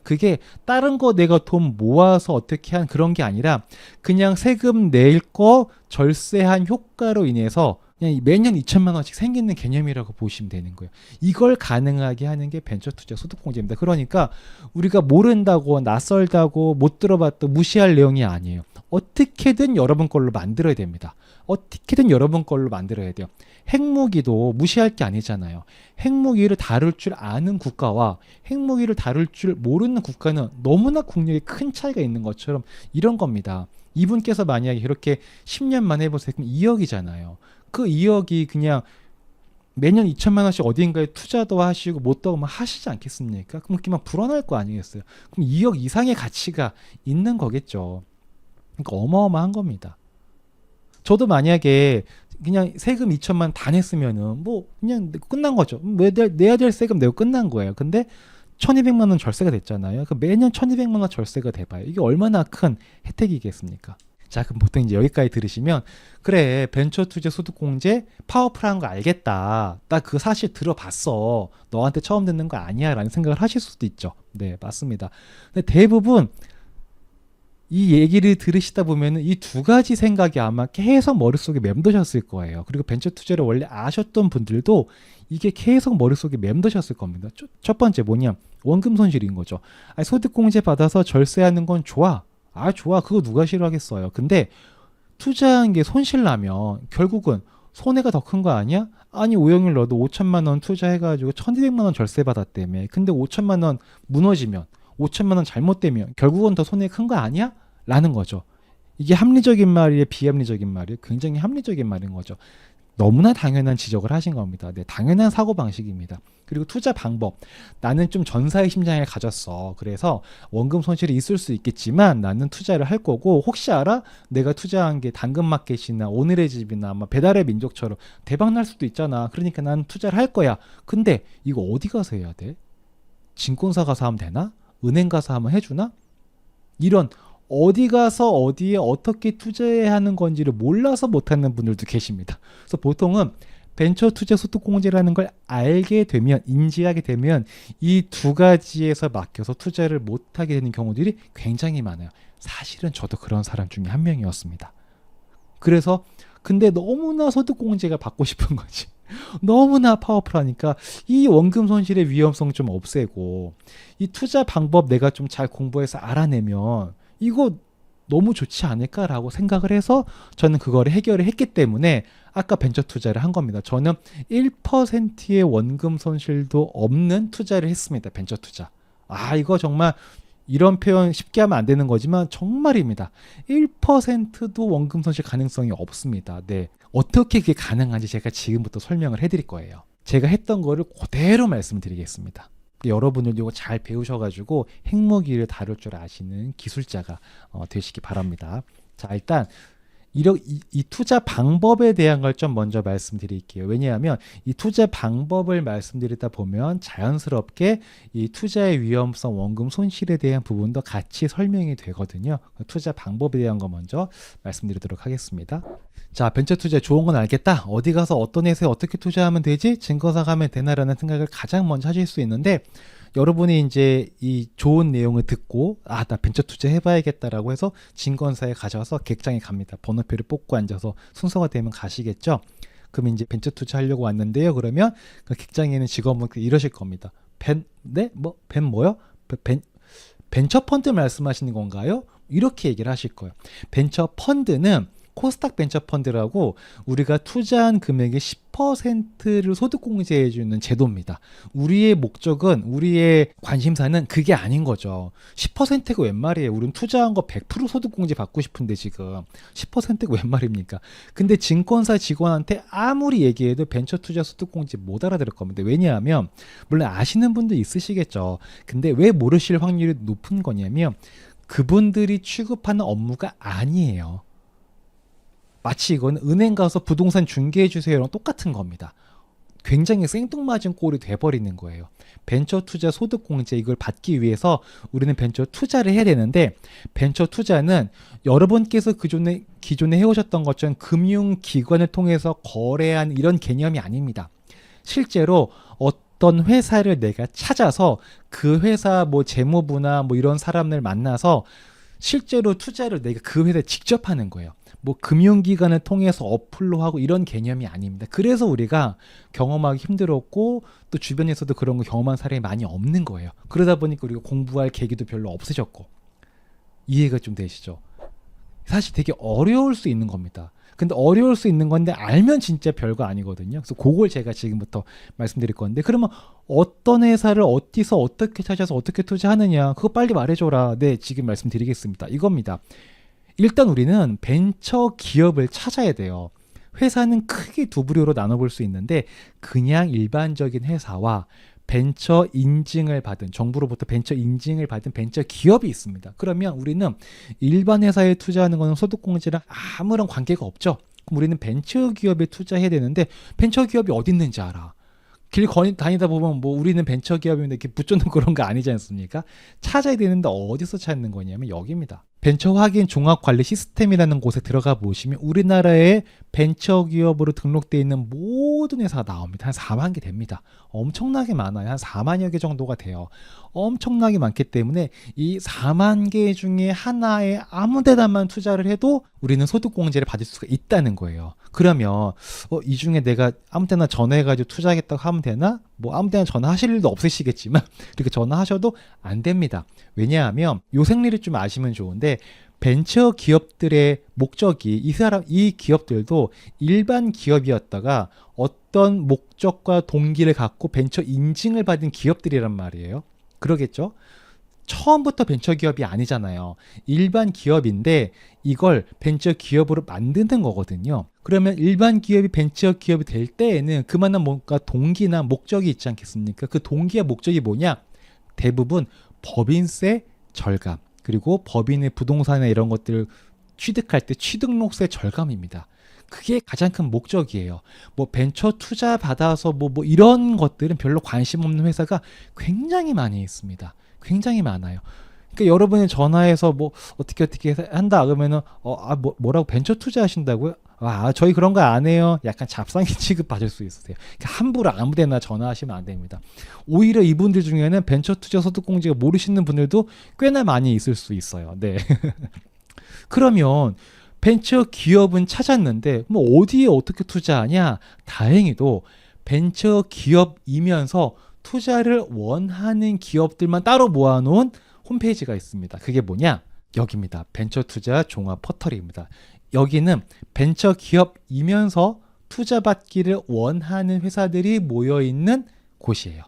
그게 다른 거 내가 돈 모아서 어떻게 한 그런 게 아니라 그냥 세금 낼 거 절세한 효과로 인해서 그냥 매년 2천만 원씩 생기는 개념이라고 보시면 되는 거예요. 이걸 가능하게 하는 게 벤처투자 소득공제입니다. 그러니까 우리가 모른다고 낯설다고 못 들어봤다고 무시할 내용이 아니에요. 어떻게든 여러분 걸로 만들어야 됩니다. 어떻게든 여러분 걸로 만들어야 돼요. 핵무기도 무시할 게 아니잖아요. 핵무기를 다룰 줄 아는 국가와 핵무기를 다룰 줄 모르는 국가는 너무나 국력에 큰 차이가 있는 것처럼 이런 겁니다. 이분께서 만약에 이렇게 10년만 해보세요. 그럼 2억이잖아요. 그 2억이 그냥 매년 2천만 원씩 어딘가에 투자도 하시고 못도 하시지 않겠습니까? 그럼 그렇게 막 불어날 거 아니겠어요? 그럼 2억 이상의 가치가 있는 거겠죠. 그러니까 어마어마한 겁니다. 저도 만약에 그냥 세금 2천만 다 냈으면은 뭐 그냥 끝난 거죠. 내야 될 세금 내고 끝난 거예요. 근데 1200만 원 절세가 됐잖아요. 그 매년 1200만 원 절세가 돼봐요. 이게 얼마나 큰 혜택이겠습니까? 자, 그럼 보통 이제 여기까지 들으시면 그래, 벤처투자 소득공제 파워풀한 거 알겠다. 나 그 사실 들어봤어. 너한테 처음 듣는 거 아니야 라는 생각을 하실 수도 있죠. 네, 맞습니다. 근데 대부분 이 얘기를 들으시다 보면은 이 두 가지 생각이 아마 계속 머릿속에 맴도셨을 거예요. 그리고 벤처 투자를 원래 아셨던 분들도 이게 계속 머릿속에 맴도셨을 겁니다. 첫 번째 뭐냐? 원금 손실인 거죠. 아니, 소득공제 받아서 절세하는 건 좋아. 아, 좋아. 그거 누가 싫어하겠어요. 근데 투자한 게 손실 나면 결국은 손해가 더 큰 거 아니야? 아니, 오영일 너도 5천만 원 투자해가지고 1,200만 원 절세 받았다며. 근데 5천만 원 무너지면 5천만 원 잘못되면 결국은 더 손해 큰 거 아니야? 라는 거죠. 이게 합리적인 말이에요, 비합리적인 말이에요? 굉장히 합리적인 말인 거죠. 너무나 당연한 지적을 하신 겁니다. 네, 당연한 사고방식입니다. 그리고 투자 방법. 나는 좀 전사의 심장을 가졌어. 그래서 원금 손실이 있을 수 있겠지만 나는 투자를 할 거고, 혹시 알아? 내가 투자한 게 당근마켓이나 오늘의 집이나 아마 배달의 민족처럼 대박 날 수도 있잖아. 그러니까 난 투자를 할 거야. 근데 이거 어디 가서 해야 돼? 증권사 가서 하면 되나? 은행 가서 하면 해주나? 이런 어디 가서 어디에 어떻게 투자해야 하는 건지를 몰라서 못하는 분들도 계십니다. 그래서 보통은 벤처 투자 소득공제라는 걸 알게 되면, 인지하게 되면 이 두 가지에서 막혀서 투자를 못하게 되는 경우들이 굉장히 많아요. 사실은 저도 그런 사람 중에 한 명이었습니다. 그래서 근데 너무나 소득공제가 받고 싶은 거지. 너무나 파워풀하니까 이 원금 손실의 위험성 좀 없애고 이 투자 방법 내가 좀 잘 공부해서 알아내면 이거 너무 좋지 않을까라고 생각을 해서 저는 그거를 해결을 했기 때문에 아까 벤처 투자를 한 겁니다. 저는 1%의 원금 손실도 없는 투자를 했습니다. 벤처 투자. 아, 이거 정말 이런 표현 쉽게 하면 안 되는 거지만 정말입니다. 1%도 원금 손실 가능성이 없습니다. 네. 어떻게 그게 가능한지 제가 지금부터 설명을 해드릴 거예요. 제가 했던 거를 그대로 말씀드리겠습니다. 여러분들도 이거 잘 배우셔가지고 핵무기를 다룰 줄 아시는 기술자가 되시기 바랍니다. 자, 일단 이 투자 방법에 대한 걸 좀 먼저 말씀드릴게요. 왜냐하면 이 투자 방법을 말씀드리다 보면 자연스럽게 이 투자의 위험성, 원금 손실에 대한 부분도 같이 설명이 되거든요. 투자 방법에 대한 거 먼저 말씀드리도록 하겠습니다. 자, 벤처 투자 좋은 건 알겠다. 어디 가서 어떤 회사에 어떻게 투자하면 되지? 증권사 가면 되나라는 생각을 가장 먼저 하실 수 있는데, 여러분이 이제 이 좋은 내용을 듣고 나 벤처 투자 해봐야겠다라고 해서 증권사에 가셔서 객장에 갑니다. 번호표를 뽑고 앉아서 순서가 되면 가시겠죠. 그럼 이제 벤처 투자 하려고 왔는데요. 그러면 그 객장에는 직원분 이러실 겁니다. 뭐요? 벤처 펀드 말씀하시는 건가요? 이렇게 얘기를 하실 거예요. 벤처 펀드는 코스닥 벤처 펀드라고 우리가 투자한 금액의 10%를 소득공제해주는 제도입니다. 우리의 목적은, 우리의 관심사는 그게 아닌 거죠. 10%가 웬 말이에요? 우린 투자한 거 100% 소득공제 받고 싶은데 지금 10%가 웬 말입니까? 근데 증권사 직원한테 아무리 얘기해도 벤처 투자 소득공제 못 알아들을 겁니다. 왜냐하면 물론 아시는 분도 있으시겠죠. 근데 왜 모르실 확률이 높은 거냐면 그분들이 취급하는 업무가 아니에요. 마치 이건 은행 가서 부동산 중개해 주세요랑 똑같은 겁니다. 굉장히 생뚱맞은 꼴이 돼버리는 거예요. 벤처 투자 소득공제 이걸 받기 위해서 우리는 벤처 투자를 해야 되는데, 벤처 투자는 여러분께서 기존에 해오셨던 것처럼 금융기관을 통해서 거래한 이런 개념이 아닙니다. 실제로 어떤 회사를 내가 찾아서 그 회사 뭐 재무부나 뭐 이런 사람들 만나서 실제로 투자를 내가 그 회사에 직접 하는 거예요. 뭐 금융기관을 통해서 어플로 하고 이런 개념이 아닙니다. 그래서 우리가 경험하기 힘들었고 또 주변에서도 그런 거 경험한 사람이 많이 없는 거예요. 그러다 보니까 우리가 공부할 계기도 별로 없으셨고. 이해가 좀 되시죠? 사실 되게 어려울 수 있는 겁니다. 근데 어려울 수 있는 건데 알면 진짜 별거 아니거든요. 그래서 그걸 제가 지금부터 말씀드릴 건데, 그러면 어떤 회사를 어디서 어떻게 찾아서 어떻게 투자하느냐, 그거 빨리 말해줘라. 네, 지금 말씀드리겠습니다. 이겁니다. 일단 우리는 벤처 기업을 찾아야 돼요. 회사는 크게 두 부류로 나눠볼 수 있는데, 그냥 일반적인 회사와 벤처 인증을 받은, 정부로부터 벤처 인증을 받은 벤처 기업이 있습니다. 그러면 우리는 일반 회사에 투자하는 것은 소득공제랑 아무런 관계가 없죠. 그럼 우리는 벤처 기업에 투자해야 되는데, 벤처 기업이 어디 있는지 알아. 길 다니다 보면 뭐 우리는 벤처 기업인데 이렇게 붙여놓은 그런 거 아니지 않습니까? 찾아야 되는데 어디서 찾는 거냐면 여기입니다. 벤처 확인 종합 관리 시스템이라는 곳에 들어가 보시면 우리나라에 벤처 기업으로 등록되어 있는 모든 회사가 나옵니다. 한 4만 개 됩니다. 엄청나게 많아요. 한 4만여 개 정도가 돼요. 엄청나게 많기 때문에 이 4만 개 중에 하나에 아무 데다만 투자를 해도 우리는 소득공제를 받을 수가 있다는 거예요. 그러면 이 중에 내가 아무 때나 전화해가지고 투자하겠다고 하면 되나? 뭐 아무 때나 전화하실 일도 없으시겠지만 이렇게 전화하셔도 안 됩니다. 왜냐하면 요 생리를 좀 아시면 좋은데, 벤처 기업들의 목적이 이 기업들도 일반 기업이었다가 어떤 목적과 동기를 갖고 벤처 인증을 받은 기업들이란 말이에요. 그러겠죠? 처음부터 벤처 기업이 아니잖아요. 일반 기업인데 이걸 벤처 기업으로 만드는 거거든요. 그러면 일반 기업이 벤처 기업이 될 때에는 그만한 뭔가 동기나 목적이 있지 않겠습니까? 그 동기와 목적이 뭐냐? 대부분 법인세 절감, 그리고 법인의 부동산이나 이런 것들을 취득할 때 취득록세 절감입니다. 그게 가장 큰 목적이에요. 뭐 벤처 투자 받아서 뭐 이런 것들은 별로 관심 없는 회사가 굉장히 많이 있습니다. 굉장히 많아요. 그러니까 여러분이 전화해서 뭐 어떻게 한다 그러면은 뭐라고 벤처 투자 하신다고요? 저희 그런 거 안 해요. 약간 잡상인 취급 받을 수 있으세요. 그러니까 함부로 아무데나 전화하시면 안 됩니다. 오히려 이분들 중에는 벤처 투자 소득공제가 모르시는 분들도 꽤나 많이 있을 수 있어요. 네. 그러면 벤처 기업은 찾았는데 뭐 어디에 어떻게 투자하냐? 다행히도 벤처 기업이면서 투자를 원하는 기업들만 따로 모아놓은 홈페이지가 있습니다. 그게 뭐냐? 여기입니다. 벤처 투자 종합 포털입니다. 여기는 벤처 기업이면서 투자받기를 원하는 회사들이 모여있는 곳이에요.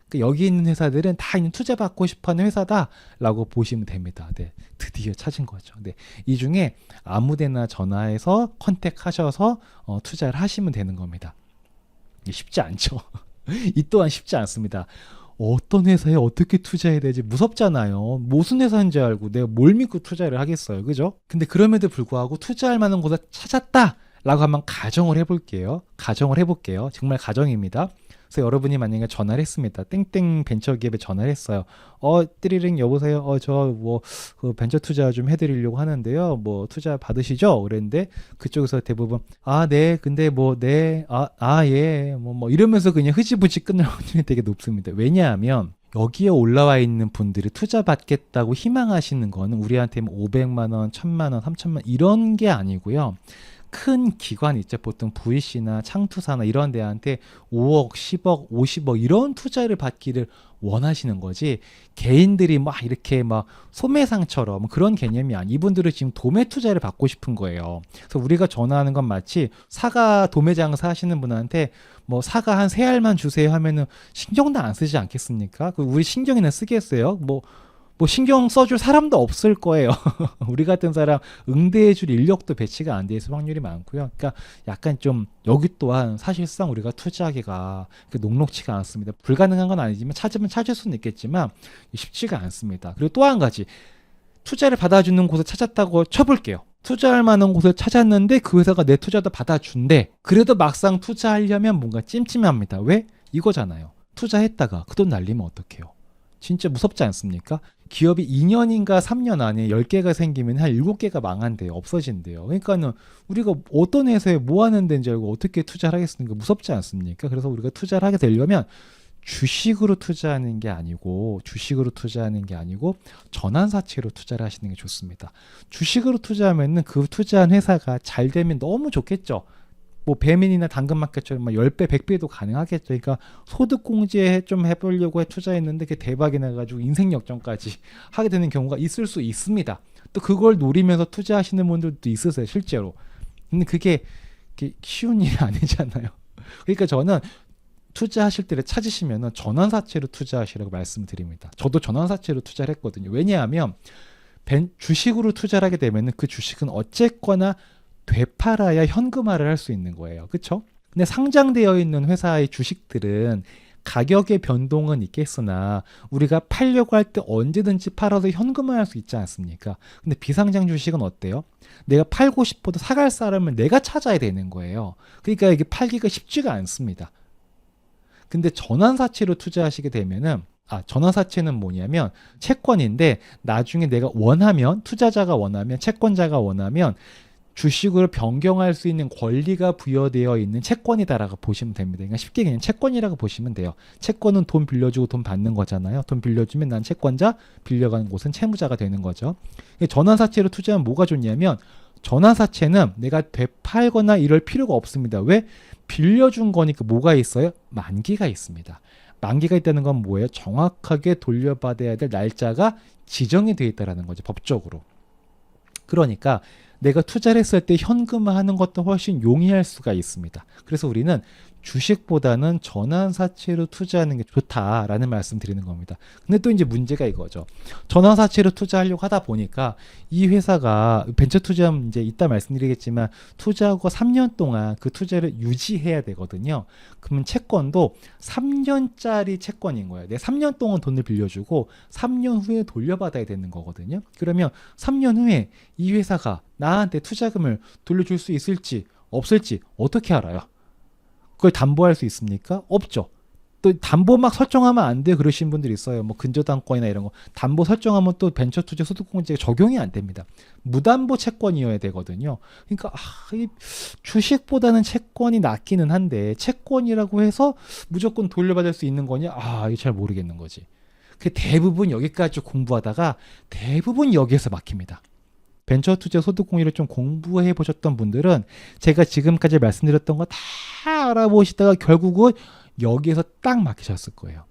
그러니까 여기 있는 회사들은 다 투자받고 싶어하는 회사다라고 보시면 됩니다. 네, 드디어 찾은 거죠. 네, 이 중에 아무데나 전화해서 컨택하셔서 투자를 하시면 되는 겁니다. 쉽지 않죠. 이 또한 쉽지 않습니다. 어떤 회사에 어떻게 투자해야 되지 무섭잖아요. 무슨 회사인지 알고 내가 뭘 믿고 투자를 하겠어요. 그죠? 근데 그럼에도 불구하고 투자할 만한 곳을 찾았다 라고 한번 가정을 해볼게요. 정말 가정입니다. 그래서 여러분이 만약에 전화를 했습니다. 땡땡 벤처기업에 전화를 했어요. 띠리링 여보세요. 그 벤처 투자 좀 해드리려고 하는데요. 뭐 투자 받으시죠? 그랬는데 그쪽에서 대부분 네, 근데 예, 이러면서 그냥 흐지부지 끝날 확률이 되게 높습니다. 왜냐하면 여기에 올라와 있는 분들이 투자 받겠다고 희망하시는 거는 우리한테 500만 원, 1000만 원, 3000만 원 이런 게 아니고요. 큰 기관 있죠. 보통 VC나 창투사나 이런 데한테 5억, 10억, 50억 이런 투자를 받기를 원하시는 거지, 개인들이 이렇게 소매상처럼 그런 개념이 아니. 이분들은 지금 도매 투자를 받고 싶은 거예요. 그래서 우리가 전화하는 건 마치 사과 도매 장사 하시는 분한테 사과 한 3알만 주세요 하면은 신경도 안 쓰지 않겠습니까? 우리 신경이나 쓰겠어요? 신경 써줄 사람도 없을 거예요. 우리 같은 사람 응대해줄 인력도 배치가 안 돼 있을 확률이 많고요. 그러니까 약간 좀 여기 또한 사실상 우리가 투자하기가 녹록치가 않습니다. 불가능한 건 아니지만 찾으면 찾을 수는 있겠지만 쉽지가 않습니다. 그리고 또 한 가지, 투자를 받아주는 곳을 찾았다고 쳐볼게요. 투자할 만한 곳을 찾았는데 그 회사가 내 투자도 받아준대. 그래도 막상 투자하려면 뭔가 찜찜합니다. 왜? 이거잖아요. 투자했다가 그 돈 날리면 어떡해요? 진짜 무섭지 않습니까? 기업이 2년인가 3년 안에 10개가 생기면 한 7개가 망한대요. 없어진대요. 그러니까는 우리가 어떤 회사에 뭐 하는 데인지 알고 어떻게 투자를 하겠습니까? 무섭지 않습니까? 그래서 우리가 투자를 하게 되려면 주식으로 투자하는 게 아니고 전환사채로 투자를 하시는 게 좋습니다. 주식으로 투자하면은 그 투자한 회사가 잘 되면 너무 좋겠죠. 뭐 배민이나 당근마켓처럼 10배, 100배도 가능하겠죠. 그러니까 소득공제 좀 해보려고 투자했는데 그게 대박이 나가지고 인생 역전까지 하게 되는 경우가 있을 수 있습니다. 또 그걸 노리면서 투자하시는 분들도 있으세요, 실제로. 근데 그게 쉬운 일이 아니잖아요. 그러니까 저는 투자하실 때를 찾으시면 전환사채로 투자하시라고 말씀드립니다. 저도 전환사채로 투자를 했거든요. 왜냐하면 주식으로 투자를 하게 되면 그 주식은 어쨌거나 되팔아야 현금화를 할 수 있는 거예요. 그렇죠? 근데 상장되어 있는 회사의 주식들은 가격의 변동은 있겠으나 우리가 팔려고 할 때 언제든지 팔아서 현금화할 수 있지 않습니까? 근데 비상장 주식은 어때요? 내가 팔고 싶어도 사갈 사람을 내가 찾아야 되는 거예요. 그러니까 이게 팔기가 쉽지가 않습니다. 근데 전환사채로 투자하시게 되면은 전환사채는 뭐냐면 채권인데 나중에 내가 원하면 투자자가 원하면 채권자가 원하면 주식으로 변경할 수 있는 권리가 부여되어 있는 채권이다라고 보시면 됩니다. 그러니까 쉽게 그냥 채권이라고 보시면 돼요. 채권은 돈 빌려주고 돈 받는 거잖아요. 돈 빌려주면 난 채권자, 빌려가는 곳은 채무자가 되는 거죠. 전환사채로 투자하면 뭐가 좋냐면 전환사채는 내가 되팔거나 이럴 필요가 없습니다. 왜? 빌려준 거니까 뭐가 있어요? 만기가 있습니다. 만기가 있다는 건 뭐예요? 정확하게 돌려받아야 될 날짜가 지정이 되어 있다는 거죠. 법적으로. 그러니까 내가 투자를 했을 때 현금화하는 것도 훨씬 용이할 수가 있습니다. 그래서 우리는 주식보다는 전환사채로 투자하는 게 좋다라는 말씀 드리는 겁니다. 근데 또 이제 문제가 이거죠. 전환사채로 투자하려고 하다 보니까 이 회사가 벤처 투자하면 이제 이따 말씀드리겠지만 투자하고 3년 동안 그 투자를 유지해야 되거든요. 그러면 채권도 3년짜리 채권인 거예요. 내가 3년 동안 돈을 빌려주고 3년 후에 돌려받아야 되는 거거든요. 그러면 3년 후에 이 회사가 나한테 투자금을 돌려줄 수 있을지 없을지 어떻게 알아요? 그걸 담보할 수 있습니까? 없죠. 또 담보 막 설정하면 안 돼 그러신 분들이 있어요. 뭐 근저당권이나 이런 거 담보 설정하면 또 벤처투자 소득공제가 적용이 안 됩니다. 무담보 채권이어야 되거든요. 그러니까 이 주식보다는 채권이 낫기는 한데 채권이라고 해서 무조건 돌려받을 수 있는 거냐? 이게 잘 모르겠는 거지. 그 대부분 여기까지 공부하다가 대부분 여기에서 막힙니다. 벤처 투자 소득 공유를 좀 공부해 보셨던 분들은 제가 지금까지 말씀드렸던 거 다 알아보시다가 결국은 여기에서 딱 막히셨을 거예요.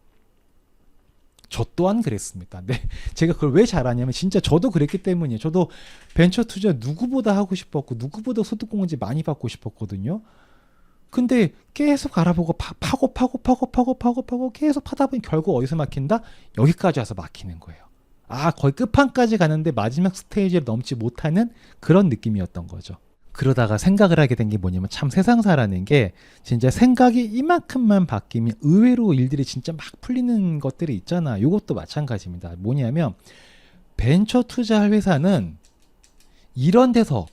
저 또한 그랬습니다. 네, 제가 그걸 왜 잘하냐면 진짜 저도 그랬기 때문이에요. 저도 벤처 투자 누구보다 하고 싶었고 누구보다 소득 공유지 많이 받고 싶었거든요. 근데 계속 알아보고 파고 계속 파다 보니 결국 어디서 막힌다? 여기까지 와서 막히는 거예요. 거의 끝판까지 가는데 마지막 스테이지를 넘지 못하는 그런 느낌이었던 거죠. 그러다가 생각을 하게 된 게 뭐냐면 참 세상사라는 게 진짜 생각이 이만큼만 바뀌면 의외로 일들이 진짜 막 풀리는 것들이 있잖아. 이것도 마찬가지입니다. 뭐냐면 벤처 투자할 회사는 이런 데서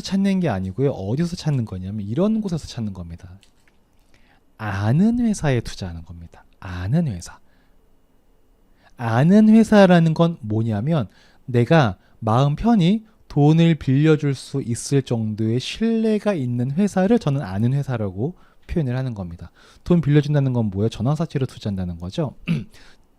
찾는 게 아니고요. 어디서 찾는 거냐면 이런 곳에서 찾는 겁니다. 아는 회사에 투자하는 겁니다. 아는 회사. 아는 회사라는 건 뭐냐면 내가 마음 편히 돈을 빌려줄 수 있을 정도의 신뢰가 있는 회사를 저는 아는 회사라고 표현을 하는 겁니다. 돈 빌려준다는 건 뭐예요? 전환사채로 투자한다는 거죠.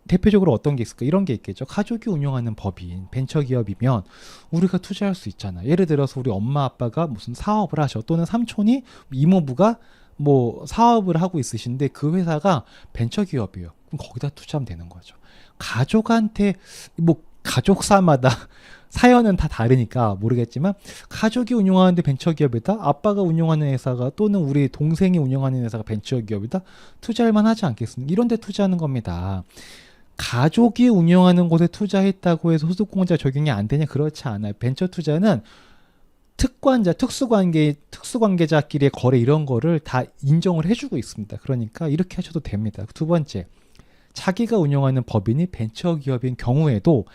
대표적으로 어떤 게 있을까? 이런 게 있겠죠. 가족이 운영하는 법인, 벤처기업이면 우리가 투자할 수 있잖아. 예를 들어서 우리 엄마 아빠가 무슨 사업을 하셔. 또는 삼촌이 이모부가 뭐 사업을 하고 있으신데 그 회사가 벤처기업이에요. 그럼 거기다 투자하면 되는 거죠. 가족한테 뭐 가족사마다 사연은 다 다르니까 모르겠지만 가족이 운영하는데 벤처기업이다, 아빠가 운영하는 회사가 또는 우리 동생이 운영하는 회사가 벤처기업이다, 투자할 만하지 않겠습니까? 이런 데 투자하는 겁니다. 가족이 운영하는 곳에 투자했다고 해서 소득공제가 적용이 안 되냐? 그렇지 않아요. 벤처 투자는 특권자, 특수관계자끼리의 거래 이런 거를 다 인정을 해주고 있습니다. 그러니까 이렇게 하셔도 됩니다. 두 번째, 자기가 운영하는 법인이 벤처기업인 경우에도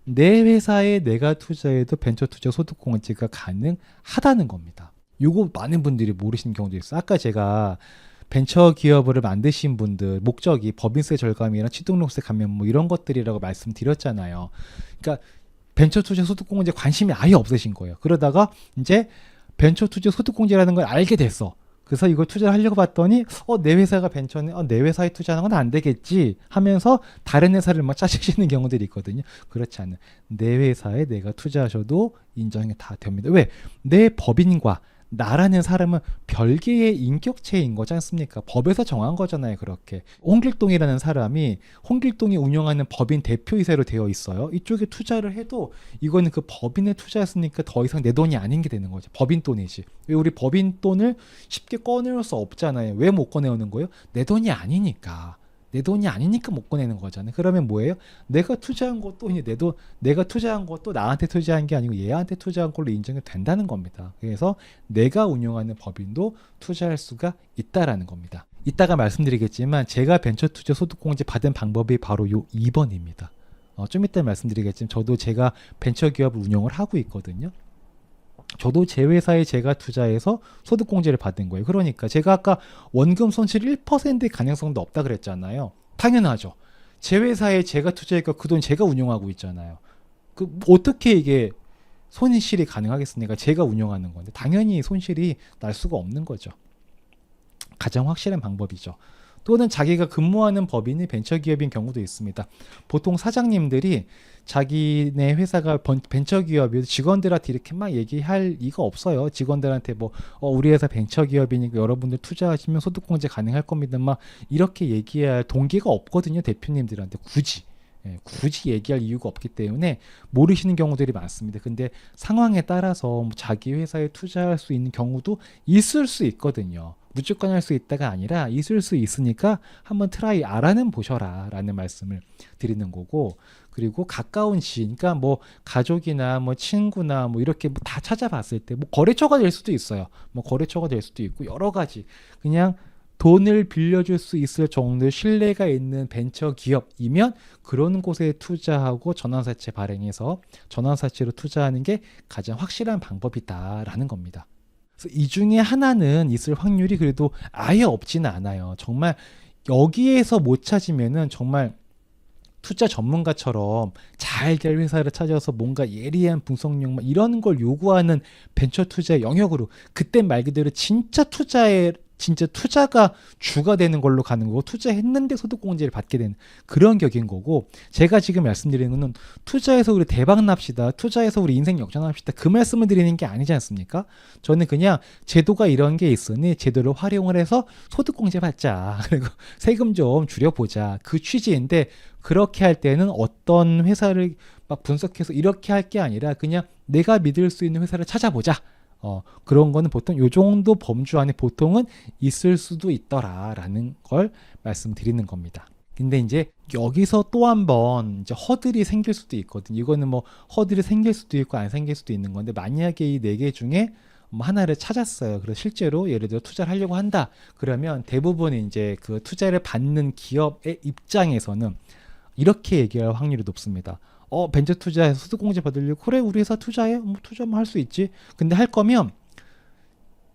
내 회사에 내가 투자해도 벤처투자 소득공제가 가능하다는 겁니다. 요거 많은 분들이 모르시는 경우도 있어요. 아까 제가 벤처기업을 만드신 분들 목적이 법인세 절감이랑 취득록세 감면 뭐 이런 것들이라고 말씀드렸잖아요. 그러니까 벤처투자 소득공제 관심이 아예 없으신 거예요. 그러다가 이제 벤처투자 소득공제라는 걸 알게 됐어. 그래서 이걸 투자를 하려고 봤더니 내 회사가 벤처네, 내 회사에 투자하는 건 안 되겠지 하면서 다른 회사를 막 짜증내는 경우들이 있거든요. 그렇지 않은, 내 회사에 내가 투자하셔도 인정이 다 됩니다. 왜? 내 법인과 나라는 사람은 별개의 인격체인 거지 않습니까? 법에서 정한 거잖아요. 그렇게 홍길동이라는 사람이, 홍길동이 운영하는 법인 대표이사로 되어 있어요. 이쪽에 투자를 해도 이거는 그 법인에 투자했으니까 더 이상 내 돈이 아닌 게 되는 거죠. 법인 돈이지. 왜 우리 법인 돈을 쉽게 꺼내올 수 없잖아요. 왜 못 꺼내오는 거예요? 내 돈이 아니니까. 내 돈이 아니니까 못 꺼내는 거잖아요. 그러면 뭐예요? 내가 투자한 것도 이제 내 돈, 내가 투자한 것도 나한테 투자한 게 아니고 얘한테 투자한 걸로 인정이 된다는 겁니다. 그래서 내가 운영하는 법인도 투자할 수가 있다라는 겁니다. 이따가 말씀드리겠지만 제가 벤처 투자 소득공제 받은 방법이 바로 요 2번입니다. 좀 이따 말씀드리겠지만 저도 제가 벤처 기업을 운영을 하고 있거든요. 저도 제 회사에 제가 투자해서 소득공제를 받은 거예요. 그러니까 제가 아까 원금 손실 1%의 가능성도 없다 그랬잖아요. 당연하죠. 제 회사에 제가 투자했고 그 돈 제가 운영하고 있잖아요. 어떻게 이게 손실이 가능하겠습니까? 제가 운영하는 건데 당연히 손실이 날 수가 없는 거죠. 가장 확실한 방법이죠. 또는 자기가 근무하는 법인이 벤처기업인 경우도 있습니다. 보통 사장님들이 자기네 회사가 벤처기업이 직원들한테 이렇게 막 얘기할 리가 없어요. 직원들한테 우리 회사 벤처기업이니까 여러분들 투자하시면 소득공제 가능할 겁니다. 막 이렇게 얘기할 동기가 없거든요. 대표님들한테 굳이 얘기할 이유가 없기 때문에 모르시는 경우들이 많습니다. 근데 상황에 따라서 자기 회사에 투자할 수 있는 경우도 있을 수 있거든요. 무조건 할 수 있다가 아니라 있을 수 있으니까 한번 트라이 알아는 보셔라 라는 말씀을 드리는 거고, 그리고 가까운 지인, 그러니까 가족이나 친구나 이렇게 다 찾아봤을 때 거래처가 될 수도 있어요. 거래처가 될 수도 있고 여러 가지 그냥 돈을 빌려줄 수 있을 정도의 신뢰가 있는 벤처 기업이면 그런 곳에 투자하고 전환사채 발행해서 전환사채로 투자하는 게 가장 확실한 방법이다라는 겁니다. 그래서 이 중에 하나는 있을 확률이 그래도 아예 없지는 않아요. 정말 여기에서 못 찾으면은 정말 투자 전문가처럼 잘 될 회사를 찾아서 뭔가 예리한 분석력 이런 걸 요구하는 벤처 투자의 영역으로, 그때 말 그대로 진짜 투자가 주가 되는 걸로 가는 거고 투자했는데 소득공제를 받게 되는 그런 격인 거고, 제가 지금 말씀드리는 거는 투자해서 우리 대박 납시다, 투자해서 우리 인생 역전합시다 그 말씀을 드리는 게 아니지 않습니까? 저는 그냥 제도가 이런 게 있으니 제도를 활용을 해서 소득공제 받자, 그리고 세금 좀 줄여보자 그 취지인데, 그렇게 할 때는 어떤 회사를 막 분석해서 이렇게 할 게 아니라 그냥 내가 믿을 수 있는 회사를 찾아보자. 그런 거는 보통 요 정도 범주 안에 보통은 있을 수도 있더라라는 걸 말씀드리는 겁니다. 근데 이제 여기서 또 한 번 이제 허들이 생길 수도 있거든요. 이거는 허들이 생길 수도 있고 안 생길 수도 있는 건데, 만약에 이 네 개 중에 하나를 찾았어요. 그래서 실제로 예를 들어 투자를 하려고 한다. 그러면 대부분 이제 그 투자를 받는 기업의 입장에서는 이렇게 얘기할 확률이 높습니다. 벤처 투자해서 소득공제 받으려고, 그래 우리 회사 투자해? 투자만 할 수 있지. 근데 할 거면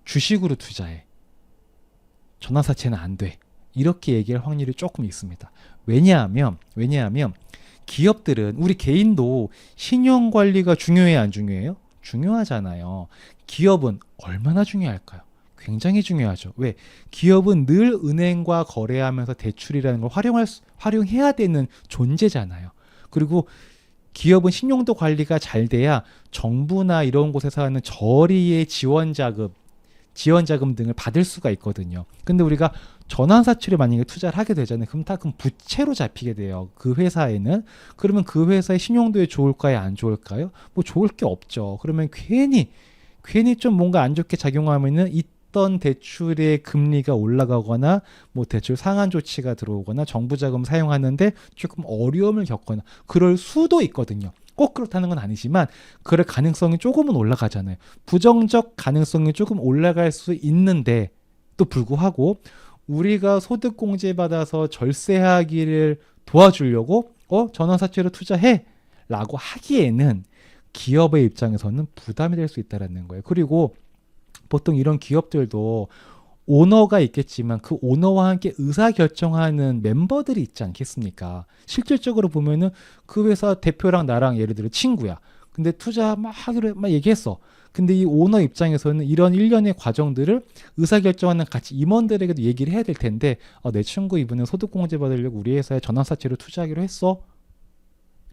주식으로 투자해. 전환사채는 안 돼. 이렇게 얘기할 확률이 조금 있습니다. 왜냐하면 기업들은, 우리 개인도 신용관리가 중요해요, 안 중요해요? 중요하잖아요. 기업은 얼마나 중요할까요? 굉장히 중요하죠. 왜? 기업은 늘 은행과 거래하면서 대출이라는 걸 활용해야 되는 존재잖아요. 그리고 기업은 신용도 관리가 잘 돼야 정부나 이런 곳에서 하는 저리의 지원자금 등을 받을 수가 있거든요. 근데 우리가 전환사채를 만약에 투자를 하게 되잖아요. 그럼 부채로 잡히게 돼요. 그 회사에는. 그러면 그 회사의 신용도에 좋을까요? 안 좋을까요? 좋을 게 없죠. 그러면 괜히 좀 뭔가 안 좋게 작용하면은 있던 대출의 금리가 올라가거나 대출 상한 조치가 들어오거나 정부 자금 사용하는데 조금 어려움을 겪거나 그럴 수도 있거든요. 꼭 그렇다는 건 아니지만 그럴 가능성이 조금은 올라가잖아요. 부정적 가능성이 조금 올라갈 수 있는데 또 불구하고 우리가 소득공제 받아서 절세하기를 도와주려고 전환사채로 투자해 라고 하기에는 기업의 입장에서는 부담이 될 수 있다는 거예요. 그리고 보통 이런 기업들도 오너가 있겠지만 그 오너와 함께 의사결정하는 멤버들이 있지 않겠습니까? 실질적으로 보면은 그 회사 대표랑 나랑 예를 들어 친구야. 근데 투자 막 하기로 막 얘기했어. 근데 이 오너 입장에서는 이런 일련의 과정들을 의사결정하는 같이 임원들에게도 얘기를 해야 될 텐데 내 친구 이분은 소득공제 받으려고 우리 회사에 전환사채로 투자하기로 했어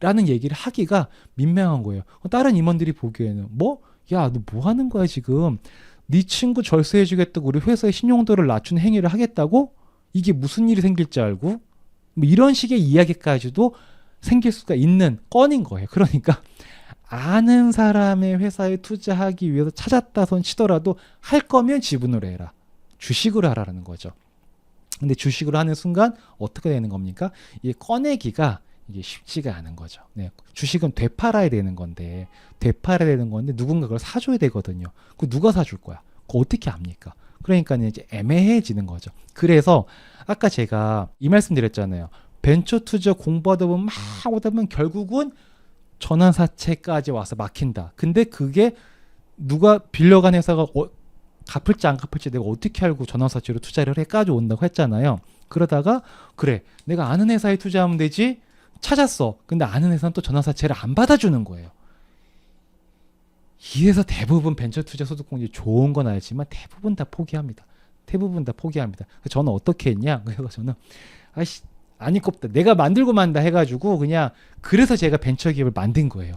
라는 얘기를 하기가 민망한 거예요. 다른 임원들이 보기에는 야, 너 뭐 하는 거야 지금? 네 친구 절세해주겠다고 우리 회사의 신용도를 낮추는 행위를 하겠다고? 이게 무슨 일이 생길지 알고? 뭐 이런 식의 이야기까지도 생길 수가 있는 건인 거예요. 그러니까 아는 사람의 회사에 투자하기 위해서 찾았다 손 치더라도 할 거면 지분으로 해라. 주식으로 하라는 거죠. 근데 주식으로 하는 순간 어떻게 되는 겁니까? 이 꺼내기가 이게 쉽지가 않은 거죠. 네, 주식은 되팔아야 되는 건데 누군가 그걸 사줘야 되거든요. 그 누가 사줄 거야? 그거 어떻게 압니까? 그러니까 이제 애매해지는 거죠. 그래서 아까 제가 이 말씀 드렸잖아요. 벤처 투자 공부하다 보면 막 오다 보면 결국은 전환사채까지 와서 막힌다. 근데 그게 누가 빌려간 회사가 갚을지 안 갚을지 내가 어떻게 알고 전환사채로 투자를 해까지 온다고 했잖아요. 그러다가 그래 내가 아는 회사에 투자하면 되지 찾았어. 근데 아는 회사는 또 전환사채를 안 받아주는 거예요. 이래서 대부분 벤처 투자 소득공제 좋은 건 알지만 대부분 다 포기합니다. 그래서 저는 어떻게 했냐? 그래서 저는 아니 꼽다 내가 만들고 만다 해가지고 그냥 그래서 제가 벤처기업을 만든 거예요.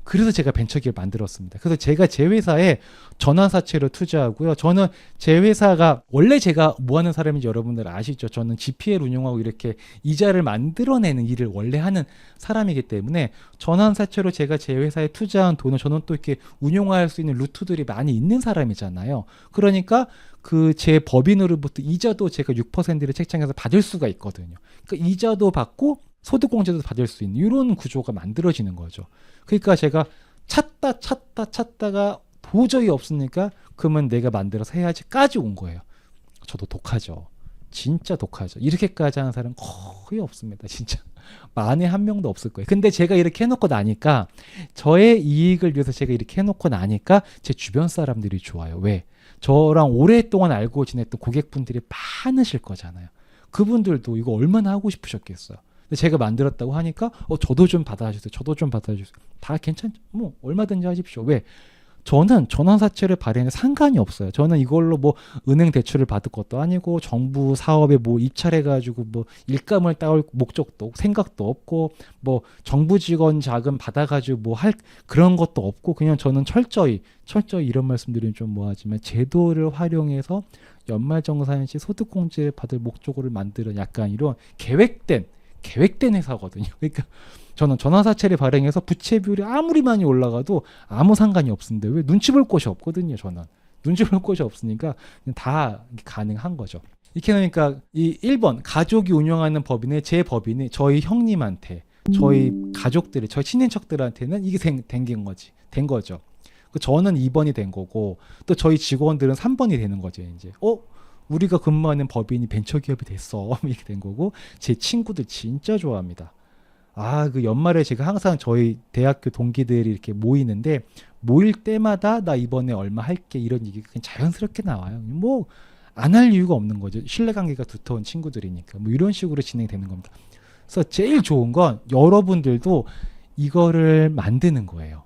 그래서 제가 벤처기업을 만들었습니다. 그래서 제가 제 회사에 전환사채로 투자하고요. 저는 제 회사가 원래 제가 뭐 하는 사람인지 여러분들 아시죠? 저는 GPL 운용하고 이렇게 이자를 만들어내는 일을 원래 하는 사람이기 때문에 전환사채로 제가 제 회사에 투자한 돈을 저는 또 이렇게 운용할 수 있는 루트들이 많이 있는 사람이잖아요. 그러니까 그 제 법인으로부터 이자도 제가 6%를 책정해서 받을 수가 있거든요. 그러니까 이자도 받고 소득공제도 받을 수 있는 이런 구조가 만들어지는 거죠. 그러니까 제가 찾다가 도저히 없으니까 그러면 내가 만들어서 해야지까지 온 거예요. 저도 독하죠. 진짜 독하죠. 이렇게까지 하는 사람은 거의 없습니다. 진짜 만에 한 명도 없을 거예요. 근데 제가 이렇게 해놓고 나니까 저의 이익을 위해서 제가 이렇게 해놓고 나니까 제 주변 사람들이 좋아요. 왜? 저랑 오랫동안 알고 지냈던 고객분들이 많으실 거잖아요. 그분들도 이거 얼마나 하고 싶으셨겠어요. 근데 제가 만들었다고 하니까 저도 좀 받아주세요. 다 괜찮죠. 뭐 얼마든지 하십시오. 왜? 저는 전환사채를 발행에 상관이 없어요. 저는 이걸로 뭐 은행 대출을 받을 것도 아니고 정부 사업에 뭐 입찰해가지고 뭐 일감을 따올 목적도 생각도 없고 뭐 정부 직원 자금 받아가지고 뭐 할 그런 것도 없고 그냥 저는 철저히 이런 말씀드리면 좀 뭐하지만 제도를 활용해서 연말정산시 소득공제를 받을 목적으로 만드는 약간 이런 계획된 회사거든요. 그러니까 저는 전환사채를 발행해서 부채 비율이 아무리 많이 올라가도 아무 상관이 없습니다. 왜? 눈치 볼 곳이 없거든요. 저는 눈치 볼 곳이 없으니까 다 가능한 거죠. 이렇게 하니까 이 1번 가족이 운영하는 법인에 제 법인이 저희 형님한테 저희 가족들이 저희 친인척들한테는 이게 된 거죠. 저는 2번이 된 거고 또 저희 직원들은 3번이 되는 거죠. 이제 우리가 근무하는 법인이 벤처기업이 됐어. 이렇게 된 거고 제 친구들 진짜 좋아합니다. 그 연말에 제가 항상 저희 대학교 동기들이 이렇게 모이는데 모일 때마다 나 이번에 얼마 할게 이런 얘기가 그냥 자연스럽게 나와요. 뭐 안 할 이유가 없는 거죠. 신뢰관계가 두터운 친구들이니까 뭐 이런 식으로 진행되는 겁니다. 그래서 제일 좋은 건 여러분들도 이거를 만드는 거예요.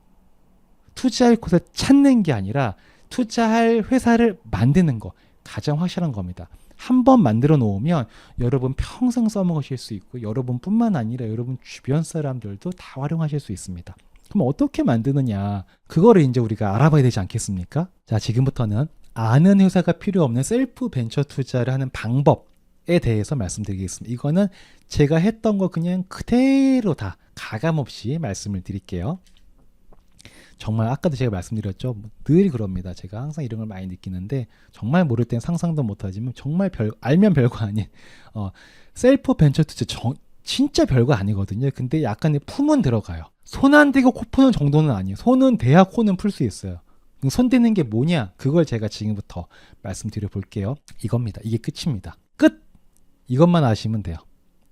투자할 곳을 찾는 게 아니라 투자할 회사를 만드는 거 가장 확실한 겁니다. 한번 만들어 놓으면 여러분 평생 써먹으실 수 있고 여러분뿐만 아니라 여러분 주변 사람들도 다 활용하실 수 있습니다. 그럼 어떻게 만드느냐 그거를 이제 우리가 알아봐야 되지 않겠습니까? 자, 지금부터는 아는 회사가 필요 없는 셀프 벤처 투자를 하는 방법에 대해서 말씀드리겠습니다. 이거는 제가 했던 거 그냥 그대로 다 가감없이 말씀을 드릴게요. 정말 아까도 제가 말씀드렸죠. 늘 그럽니다. 제가 항상 이런 걸 많이 느끼는데 정말 모를 땐 상상도 못하지만 정말 알면 별거 아닌 셀프 벤처 투자 진짜 별거 아니거든요. 근데 약간의 품은 들어가요. 손 안 대고 코 푸는 정도는 아니에요. 손은 대야 코는 풀 수 있어요. 손 대는 게 뭐냐? 그걸 제가 지금부터 말씀드려 볼게요. 이겁니다. 이게 끝입니다. 끝! 이것만 아시면 돼요.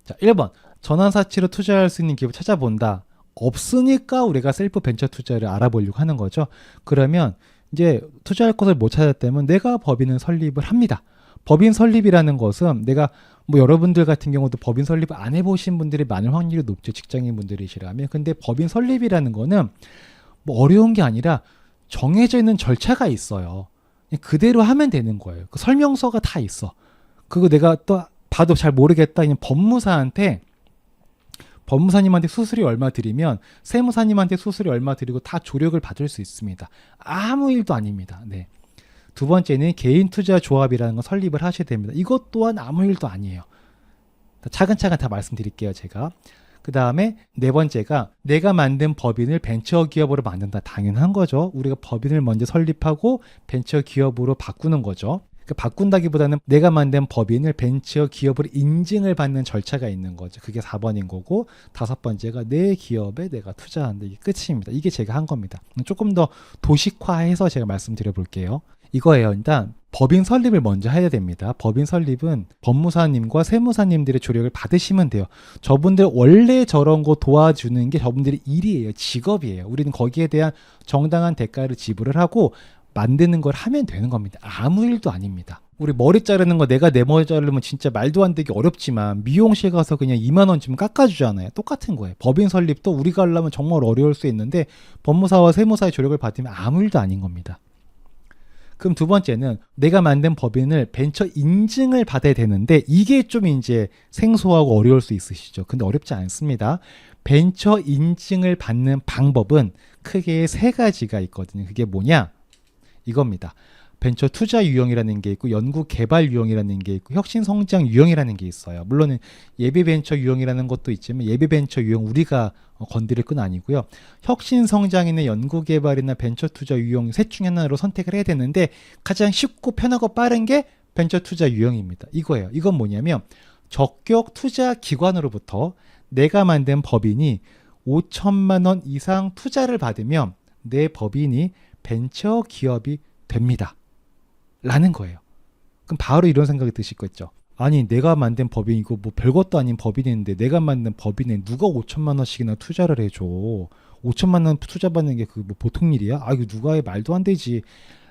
자, 1번 전환사채로 투자할 수 있는 기업을 찾아본다. 없으니까 우리가 셀프 벤처 투자를 알아보려고 하는 거죠. 그러면 이제 투자할 곳을 못 찾았다면 내가 법인을 설립을 합니다. 법인 설립이라는 것은 내가 뭐 여러분들 같은 경우도 법인 설립 안 해보신 분들이 많을 확률이 높죠. 직장인 분들이시라면. 근데 법인 설립이라는 거는 뭐 어려운 게 아니라 정해져 있는 절차가 있어요. 그대로 하면 되는 거예요. 그 설명서가 다 있어. 그거 내가 또 봐도 잘 모르겠다. 그냥 법무사님한테 수수료 얼마 드리면 세무사님한테 수수료 얼마 드리고 다 조력을 받을 수 있습니다. 아무 일도 아닙니다. 네. 두 번째는 개인투자조합이라는 거 설립을 하셔야 됩니다. 이것 또한 아무 일도 아니에요. 차근차근 다 말씀드릴게요, 제가. 그 다음에 네 번째가 내가 만든 법인을 벤처기업으로 만든다. 당연한 거죠. 우리가 법인을 먼저 설립하고 벤처기업으로 바꾸는 거죠. 바꾼다기보다는 내가 만든 법인을 벤처기업으로 인증을 받는 절차가 있는 거죠. 그게 4번인 거고, 다섯 번째가 내 기업에 내가 투자한다. 이게 끝입니다. 이게 제가 한 겁니다. 조금 더 도식화해서 제가 말씀드려 볼게요. 이거예요. 일단 법인 설립을 먼저 해야 됩니다. 법인 설립은 법무사님과 세무사님들의 조력을 받으시면 돼요. 저분들 원래 저런 거 도와주는 게 저분들의 일이에요. 직업이에요. 우리는 거기에 대한 정당한 대가를 지불을 하고 만드는 걸 하면 되는 겁니다. 아무 일도 아닙니다. 우리 머리 자르는 거 내가 내 머리 자르면 진짜 말도 안 되게 어렵지만 미용실 가서 그냥 2만 원 주면 깎아주잖아요. 똑같은 거예요. 법인 설립도 우리가 하려면 정말 어려울 수 있는데 법무사와 세무사의 조력을 받으면 아무 일도 아닌 겁니다. 그럼 두 번째는 내가 만든 법인을 벤처 인증을 받아야 되는데 이게 좀 이제 생소하고 어려울 수 있으시죠. 근데 어렵지 않습니다. 벤처 인증을 받는 방법은 크게 세 가지가 있거든요. 그게 뭐냐? 이겁니다. 벤처 투자 유형이라는 게 있고 연구 개발 유형이라는 게 있고 혁신 성장 유형이라는 게 있어요. 물론 예비 벤처 유형이라는 것도 있지만 예비 벤처 유형 우리가 건드릴 건 아니고요. 혁신 성장이나 연구 개발이나 벤처 투자 유형 셋 중에 하나로 선택을 해야 되는데 가장 쉽고 편하고 빠른 게 벤처 투자 유형입니다. 이거예요. 이건 뭐냐면 적격 투자 기관으로부터 내가 만든 법인이 5천만 원 이상 투자를 받으면 내 법인이 벤처 기업이 됩니다. 라는 거예요. 그럼 바로 이런 생각이 드실 거 있죠. 아니 내가 만든 법인이고 뭐 별것도 아닌 법인인데 내가 만든 법인에 누가 5천만 원씩이나 투자를 해줘. 5천만 원 투자받는 게 그 뭐 보통 일이야? 아 이거 누가 해 말도 안 되지.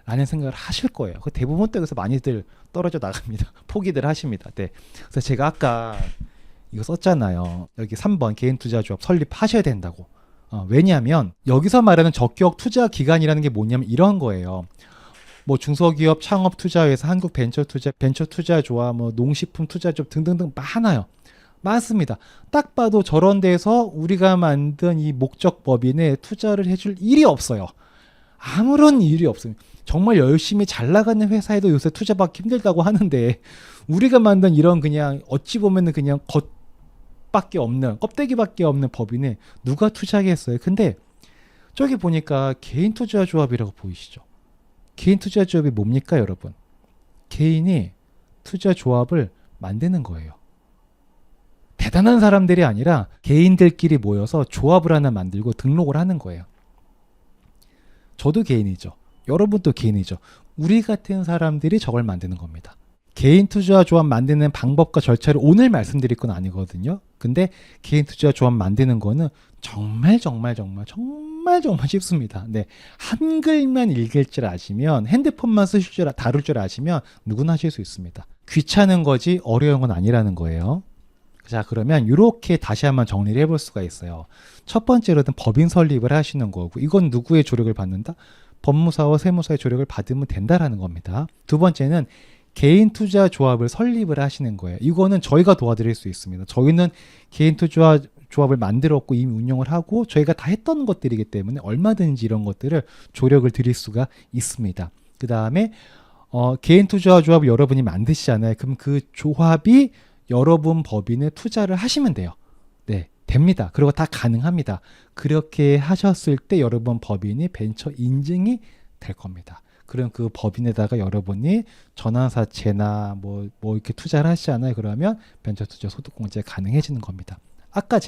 라는 생각을 하실 거예요. 대부분 또 여기서 많이들 떨어져 나갑니다. 포기들 하십니다. 네. 그래서 제가 아까 이거 썼잖아요. 여기 3번 개인투자조합 설립하셔야 된다고. 왜냐하면 여기서 말하는 적격 투자 기관이라는 게 뭐냐면 이런 거예요. 뭐 중소기업 창업투자회사, 한국벤처투자, 벤처투자조합, 뭐 농식품투자조합 등등등 많아요. 많습니다. 딱 봐도 저런 데서 우리가 만든 이 목적 법인에 투자를 해줄 일이 없어요. 아무런 일이 없습니다. 정말 열심히 잘 나가는 회사에도 요새 투자받기 힘들다고 하는데 우리가 만든 이런 그냥 어찌 보면은 그냥 겉밖에 없는 껍데기밖에 없는 법인에 누가 투자하겠어요. 근데 저기 보니까 개인투자조합이라고 보이시죠? 개인투자조합이 뭡니까 여러분? 개인이 투자조합을 만드는 거예요. 대단한 사람들이 아니라 개인들끼리 모여서 조합을 하나 만들고 등록을 하는 거예요. 저도 개인이죠. 여러분도 개인이죠. 우리 같은 사람들이 저걸 만드는 겁니다. 개인투자조합 만드는 방법과 절차를 오늘 말씀드릴 건 아니거든요. 근데 개인투자조합 만드는 거는 정말 쉽습니다. 네. 한글만 읽을 줄 아시면 핸드폰만 다룰 줄 아시면 누구나 하실 수 있습니다. 귀찮은 거지 어려운 건 아니라는 거예요. 자, 그러면 이렇게 다시 한번 정리를 해볼 수가 있어요. 첫 번째로는 법인 설립을 하시는 거고 이건 누구의 조력을 받는다? 법무사와 세무사의 조력을 받으면 된다라는 겁니다. 두 번째는 개인투자조합을 설립을 하시는 거예요. 이거는 저희가 도와드릴 수 있습니다. 저희는 개인투자조합을 만들었고 이미 운영을 하고 저희가 다 했던 것들이기 때문에 얼마든지 이런 것들을 조력을 드릴 수가 있습니다. 그 다음에 개인투자조합을 여러분이 만드시잖아요. 그럼 그 조합이 여러분 법인에 투자를 하시면 돼요. 네, 됩니다. 그리고 다 가능합니다. 그렇게 하셨을 때 여러분 법인이 벤처 인증이 될 겁니다. 그럼 그 법인에다가 여러분이 전환사채나 뭐 이렇게 투자를 하시잖아요. 그러면 벤처투자 소득공제 가능해지는 겁니다. 아까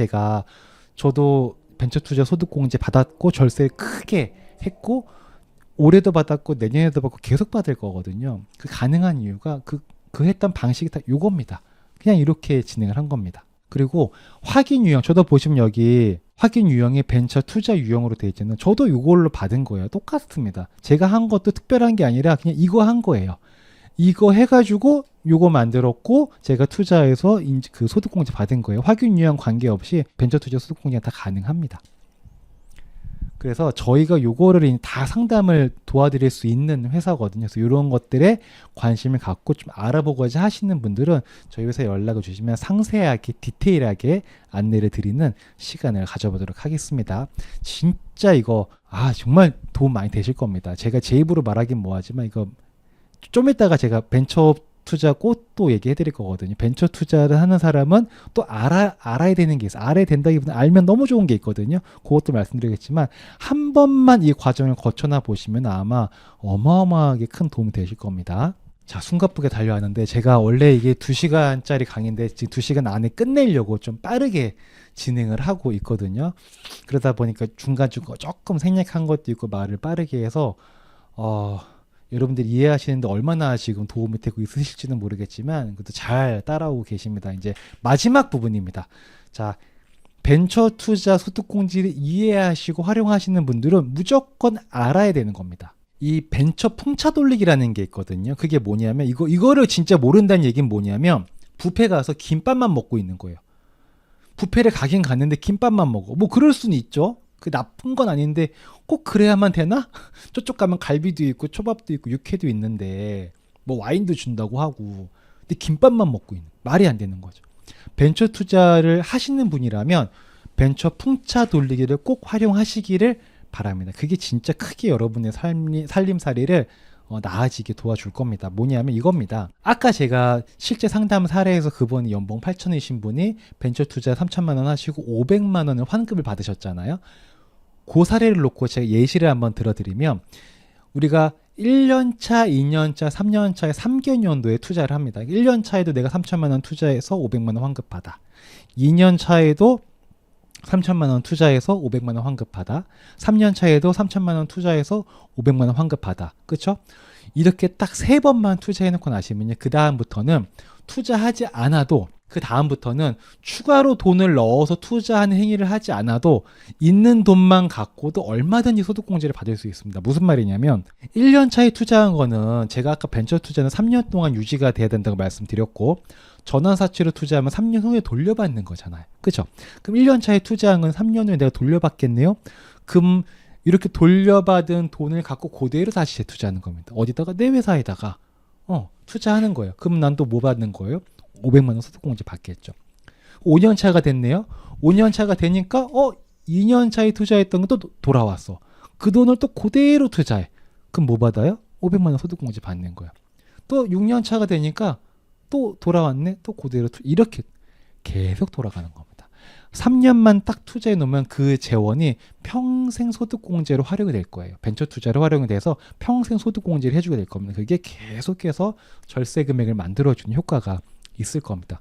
저도 벤처투자 소득공제 받았고 절세 크게 했고 올해도 받았고 내년에도 받고 계속 받을 거거든요. 그 가능한 이유가 그 했던 방식이 다 요겁니다. 그냥 이렇게 진행을 한 겁니다. 그리고 확인 유형, 저도 보시면 여기 확인 유형이 벤처 투자 유형으로 되어 있잖아요. 저도 이걸로 받은 거예요. 똑같습니다. 제가 한 것도 특별한 게 아니라 그냥 이거 한 거예요. 이거 해가지고 요거 만들었고 제가 투자해서 그 소득공제 받은 거예요. 확인 유형 관계없이 벤처 투자 소득공제가 다 가능합니다. 그래서 저희가 요거를 다 상담을 도와드릴 수 있는 회사거든요. 그래서 이런 것들에 관심을 갖고 좀 알아보고자 하시는 분들은 저희 회사에 연락을 주시면 상세하게 디테일하게 안내를 드리는 시간을 가져보도록 하겠습니다. 진짜 이거 정말 도움 많이 되실 겁니다. 제가 제 입으로 말하긴 뭐하지만 이거 좀 이따가 제가 벤처 투자 꽃도 얘기해 드릴 거거든요. 벤처 투자를 하는 사람은 또 알아야 되는 게 있어요. 알아야 된다기보다 알면 너무 좋은 게 있거든요. 그것도 말씀드리겠지만 한 번만 이 과정을 거쳐나 보시면 아마 어마어마하게 큰 도움이 되실 겁니다. 자, 숨가쁘게 달려왔는데 제가 원래 이게 2시간짜리 강의인데 지금 2시간 안에 끝내려고 좀 빠르게 진행을 하고 있거든요. 그러다 보니까 중간중간 조금 생략한 것도 있고 말을 빠르게 해서 여러분들이 이해하시는데 얼마나 지금 도움이 되고 있으실지는 모르겠지만 그래도 잘 따라오고 계십니다. 이제 마지막 부분입니다. 자, 벤처 투자 소득공지를 이해하시고 활용하시는 분들은 무조건 알아야 되는 겁니다. 이 벤처 풍차 돌리기라는 게 있거든요. 그게 뭐냐면 이거를 진짜 모른다는 얘기는 뭐냐면 뷔페 가서 김밥만 먹고 있는 거예요. 뷔페를 가긴 갔는데 김밥만 먹어. 뭐 그럴 수는 있죠. 그 나쁜 건 아닌데 꼭 그래야만 되나? 저쪽 가면 갈비도 있고 초밥도 있고 육회도 있는데 뭐 와인도 준다고 하고 근데 김밥만 먹고 있는 말이 안 되는 거죠. 벤처 투자를 하시는 분이라면 벤처 풍차 돌리기를 꼭 활용하시기를 바랍니다. 그게 진짜 크게 여러분의 살림살이를 나아지게 도와줄 겁니다. 뭐냐면 이겁니다. 아까 제가 실제 상담 사례에서 그분이 연봉 8천이신 분이 벤처 투자 3천만 원 하시고 500만 원을 환급을 받으셨잖아요. 그 사례를 놓고 제가 예시를 한번 들어드리면 우리가 1년차, 2년차, 3년차에 3개년도에 투자를 합니다. 1년차에도 내가 3천만 원 투자해서 500만 원 환급받아. 2년차에도 3천만 원 투자해서 500만 원 환급받아. 3년차에도 3천만 원 투자해서 500만 원 환급받아. 그렇죠? 이렇게 딱 3번만 투자해놓고 나시면요. 그 다음부터는 투자하지 않아도 그 다음부터는 추가로 돈을 넣어서 투자하는 행위를 하지 않아도 있는 돈만 갖고도 얼마든지 소득공제를 받을 수 있습니다. 무슨 말이냐면 1년 차에 투자한 거는 제가 아까 벤처 투자는 3년 동안 유지가 돼야 된다고 말씀드렸고 전환사채로 투자하면 3년 후에 돌려받는 거잖아요. 그렇죠? 그럼 1년 차에 투자한 건 3년 후에 내가 돌려받겠네요? 그럼 이렇게 돌려받은 돈을 갖고 그대로 다시 재투자하는 겁니다. 어디다가? 내 회사에다가 투자하는 거예요. 그럼 난 또 뭐 받는 거예요? 500만 원 소득공제 받겠죠. 5년 차가 됐네요. 5년 차가 되니까 2년 차에 투자했던 건 또 돌아왔어. 그 돈을 또 그대로 투자해. 그럼 뭐 받아요? 500만 원 소득공제 받는 거야. 또 6년 차가 되니까 또 돌아왔네. 또 그대로 이렇게 계속 돌아가는 겁니다. 3년만 딱 투자해 놓으면 그 재원이 평생 소득공제로 활용이 될 거예요. 벤처 투자로 활용이 돼서 평생 소득공제를 해주게 될 겁니다. 그게 계속해서 절세 금액을 만들어주는 효과가 있을 겁니다.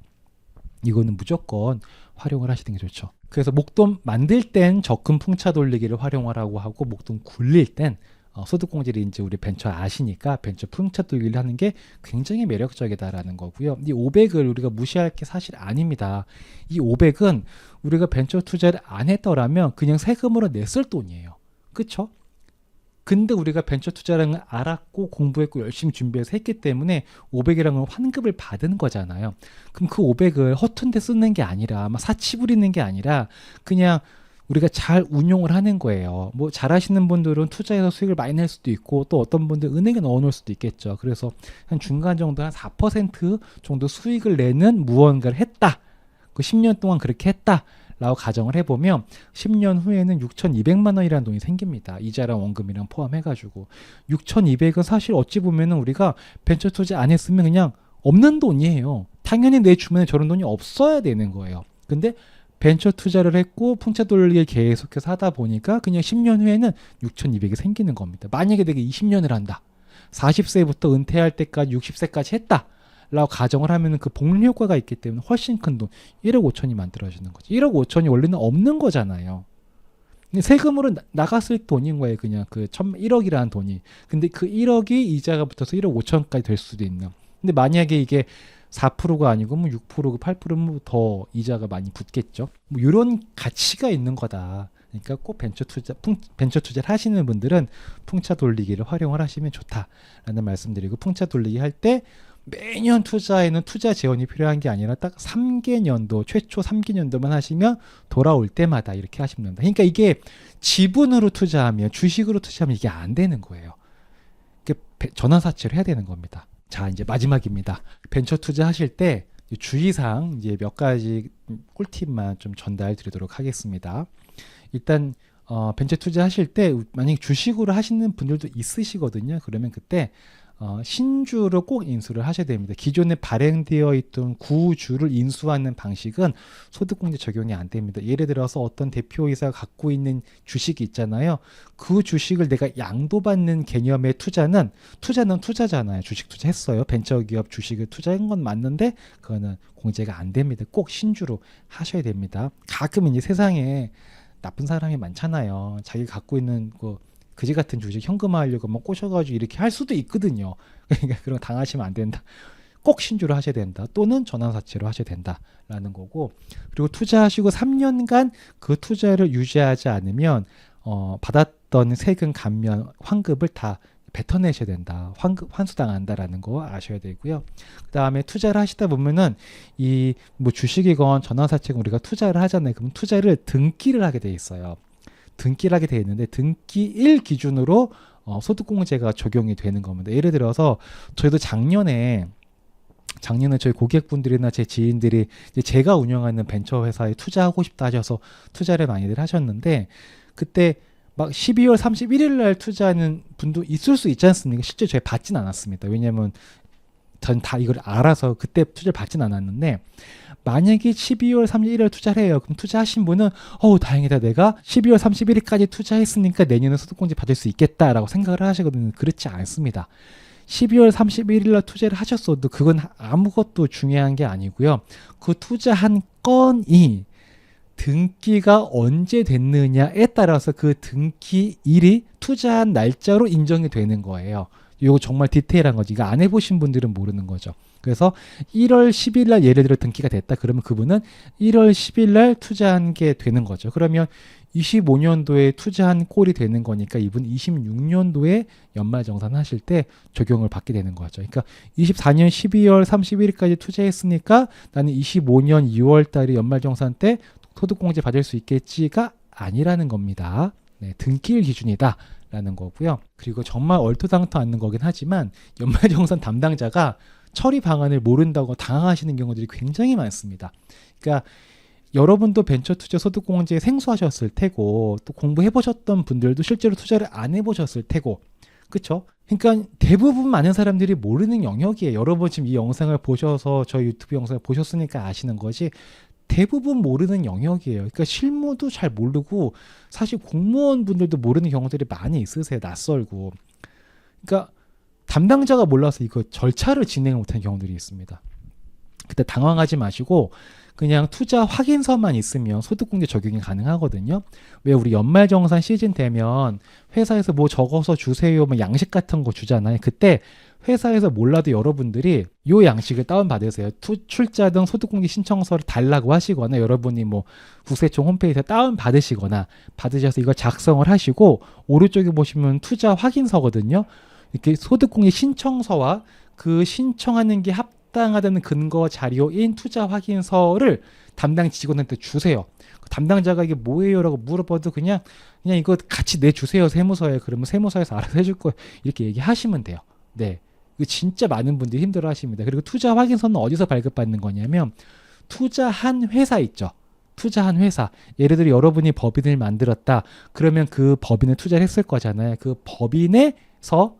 이거는 무조건 활용을 하시는 게 좋죠. 그래서 목돈 만들 땐 적금 풍차 돌리기를 활용하라고 하고 목돈 굴릴 땐 소득공제를 이제 우리 벤처 아시니까 벤처 풍차 돌리기를 하는 게 굉장히 매력적이다라는 거고요. 이 500을 우리가 무시할 게 사실 아닙니다. 이 500은 우리가 벤처 투자를 안 했더라면 그냥 세금으로 냈을 돈이에요. 그렇죠? 근데 우리가 벤처 투자라는 걸 알았고 공부했고 열심히 준비해서 했기 때문에 500이라는 건 환급을 받은 거잖아요. 그럼 그 500을 허튼 데 쓰는 게 아니라 막 사치 부리는 게 아니라 그냥 우리가 잘 운용을 하는 거예요. 뭐 잘하시는 분들은 투자해서 수익을 많이 낼 수도 있고 또 어떤 분들 은행에 넣어놓을 수도 있겠죠. 그래서 한 중간 정도 한 4% 정도 수익을 내는 무언가를 했다. 그 10년 동안 그렇게 했다. 라고 가정을 해보면 10년 후에는 6,200만 원이라는 돈이 생깁니다. 이자랑 원금이랑 포함해가지고 6,200은 사실 어찌 보면은 우리가 벤처 투자 안 했으면 그냥 없는 돈이에요. 당연히 내 주변에 저런 돈이 없어야 되는 거예요. 근데 벤처 투자를 했고 풍차 돌리기를 계속해서 하다 보니까 그냥 10년 후에는 6,200이 생기는 겁니다. 만약에 내가 20년을 한다. 40세부터 은퇴할 때까지 60세까지 했다. 라고 가정을 하면 그 복리 효과가 있기 때문에 훨씬 큰 돈 1억 5천이 만들어지는 거죠. 1억 5천이 원래는 없는 거잖아요. 세금으로 나갔을 돈인 거예요. 그냥 그 1억이라는 돈이. 근데 그 1억이 이자가 붙어서 1억 5천까지 될 수도 있는. 근데 만약에 이게 4%가 아니고 뭐 6%, 8%면 더 이자가 많이 붙겠죠. 뭐 이런 가치가 있는 거다. 그러니까 꼭 벤처 투자를 하시는 분들은 풍차 돌리기를 활용을 하시면 좋다라는 말씀드리고 풍차 돌리기 할 때 매년 투자에는 투자 재원이 필요한 게 아니라 딱 3개년도, 최초 3개년도만 하시면 돌아올 때마다 이렇게 하시면 된다. 그러니까 이게 지분으로 투자하면, 주식으로 투자하면 이게 안 되는 거예요. 전환사채로 해야 되는 겁니다. 자, 이제 마지막입니다. 벤처 투자하실 때 주의사항 이제 몇 가지 꿀팁만 좀 전달 드리도록 하겠습니다. 일단 벤처 투자하실 때 만약에 주식으로 하시는 분들도 있으시거든요. 그러면 그때 신주로 꼭 인수를 하셔야 됩니다. 기존에 발행되어 있던 구주를 인수하는 방식은 소득공제 적용이 안 됩니다. 예를 들어서 어떤 대표이사가 갖고 있는 주식이 있잖아요. 그 주식을 내가 양도받는 개념의 투자는 투자잖아요. 주식 투자했어요. 벤처기업 주식을 투자한 건 맞는데 그거는 공제가 안 됩니다. 꼭 신주로 하셔야 됩니다. 가끔 이제 세상에 나쁜 사람이 많잖아요. 자기 갖고 있는 그지 같은 주식 현금화하려고 막 꼬셔가지고 이렇게 할 수도 있거든요. 그러니까 그런 거 당하시면 안 된다. 꼭 신주로 하셔야 된다. 또는 전환사채로 하셔야 된다라는 거고. 그리고 투자하시고 3년간 그 투자를 유지하지 않으면 받았던 세금 감면 환급을 다 뱉어내셔야 된다. 환수당한다라는 거 아셔야 되고요. 그 다음에 투자를 하시다 보면은 이 뭐 주식이건 전환사채건 우리가 투자를 하잖아요. 그럼 투자를 등기를 하게 돼 있어요. 등기를 하게 되어 있는데 등기 1 기준으로 소득공제가 적용이 되는 겁니다. 예를 들어서 저희도 작년에 저희 고객분들이나 제 지인들이 이제 제가 운영하는 벤처 회사에 투자하고 싶다 하셔서 투자를 많이들 하셨는데 그때 막 12월 31일 날 투자하는 분도 있을 수 있지 않습니까? 실제 제가 받진 않았습니다. 왜냐하면 전 다 이걸 알아서 그때 투자를 받진 않았는데 만약에 12월 31일 투자를 해요. 그럼 투자하신 분은 다행이다. 내가 12월 31일까지 투자했으니까 내년에 소득공제 받을 수 있겠다라고 생각을 하시거든요. 그렇지 않습니다. 12월 31일 날 투자를 하셨어도 그건 아무것도 중요한 게 아니고요. 그 투자한 건이 등기가 언제 됐느냐에 따라서 그 등기일이 투자한 날짜로 인정이 되는 거예요. 이거 정말 디테일한 거지. 이거 안 해보신 분들은 모르는 거죠. 그래서 1월 10일 날 예를 들어 등기가 됐다. 그러면 그분은 1월 10일 날 투자한 게 되는 거죠. 그러면 25년도에 투자한 꼴이 되는 거니까 이분 26년도에 연말정산 하실 때 적용을 받게 되는 거죠. 그러니까 24년 12월 31일까지 투자했으니까 나는 25년 2월 달에 연말정산 때 소득공제 받을 수 있겠지가 아니라는 겁니다. 네, 등기일 기준이다. 라는 거고요. 그리고 정말 얼토당토 않는 거긴 하지만 연말정산 담당자가 처리 방안을 모른다고 당황하시는 경우들이 굉장히 많습니다. 그러니까 여러분도 벤처 투자 소득공제에 생소하셨을 테고 또 공부해보셨던 분들도 실제로 투자를 안 해보셨을 테고 그렇죠? 그러니까 대부분 많은 사람들이 모르는 영역이에요. 여러분 지금 이 영상을 보셔서 저희 유튜브 영상을 보셨으니까 아시는 거지 대부분 모르는 영역이에요. 그러니까 실무도 잘 모르고 사실 공무원분들도 모르는 경우들이 많이 있으세요. 낯설고. 그러니까 담당자가 몰라서 이거 절차를 진행 못하는 경우들이 있습니다. 그때 당황하지 마시고 그냥 투자 확인서만 있으면 소득공제 적용이 가능하거든요. 왜 우리 연말정산 시즌 되면 회사에서 뭐 적어서 주세요, 뭐 양식 같은 거 주잖아요. 그때 회사에서 몰라도 여러분들이 요 양식을 다운받으세요. 출자 등 소득공제 신청서를 달라고 하시거나 여러분이 뭐 국세청 홈페이지에서 다운받으시거나 받으셔서 이걸 작성을 하시고 오른쪽에 보시면 투자 확인서거든요. 이렇게 소득공제 신청서와 그 신청하는 게 합당하다는 근거 자료인 투자 확인서를 담당 직원한테 주세요. 담당자가 이게 뭐예요? 라고 물어봐도 그냥 이거 같이 내주세요. 세무서에. 그러면 세무서에서 알아서 해줄 거예요. 이렇게 얘기하시면 돼요. 네. 진짜 많은 분들이 힘들어 하십니다. 그리고 투자 확인서는 어디서 발급받는 거냐면 투자한 회사 있죠. 투자한 회사. 예를 들어 여러분이 법인을 만들었다. 그러면 그 법인에 투자를 했을 거잖아요. 그 법인에서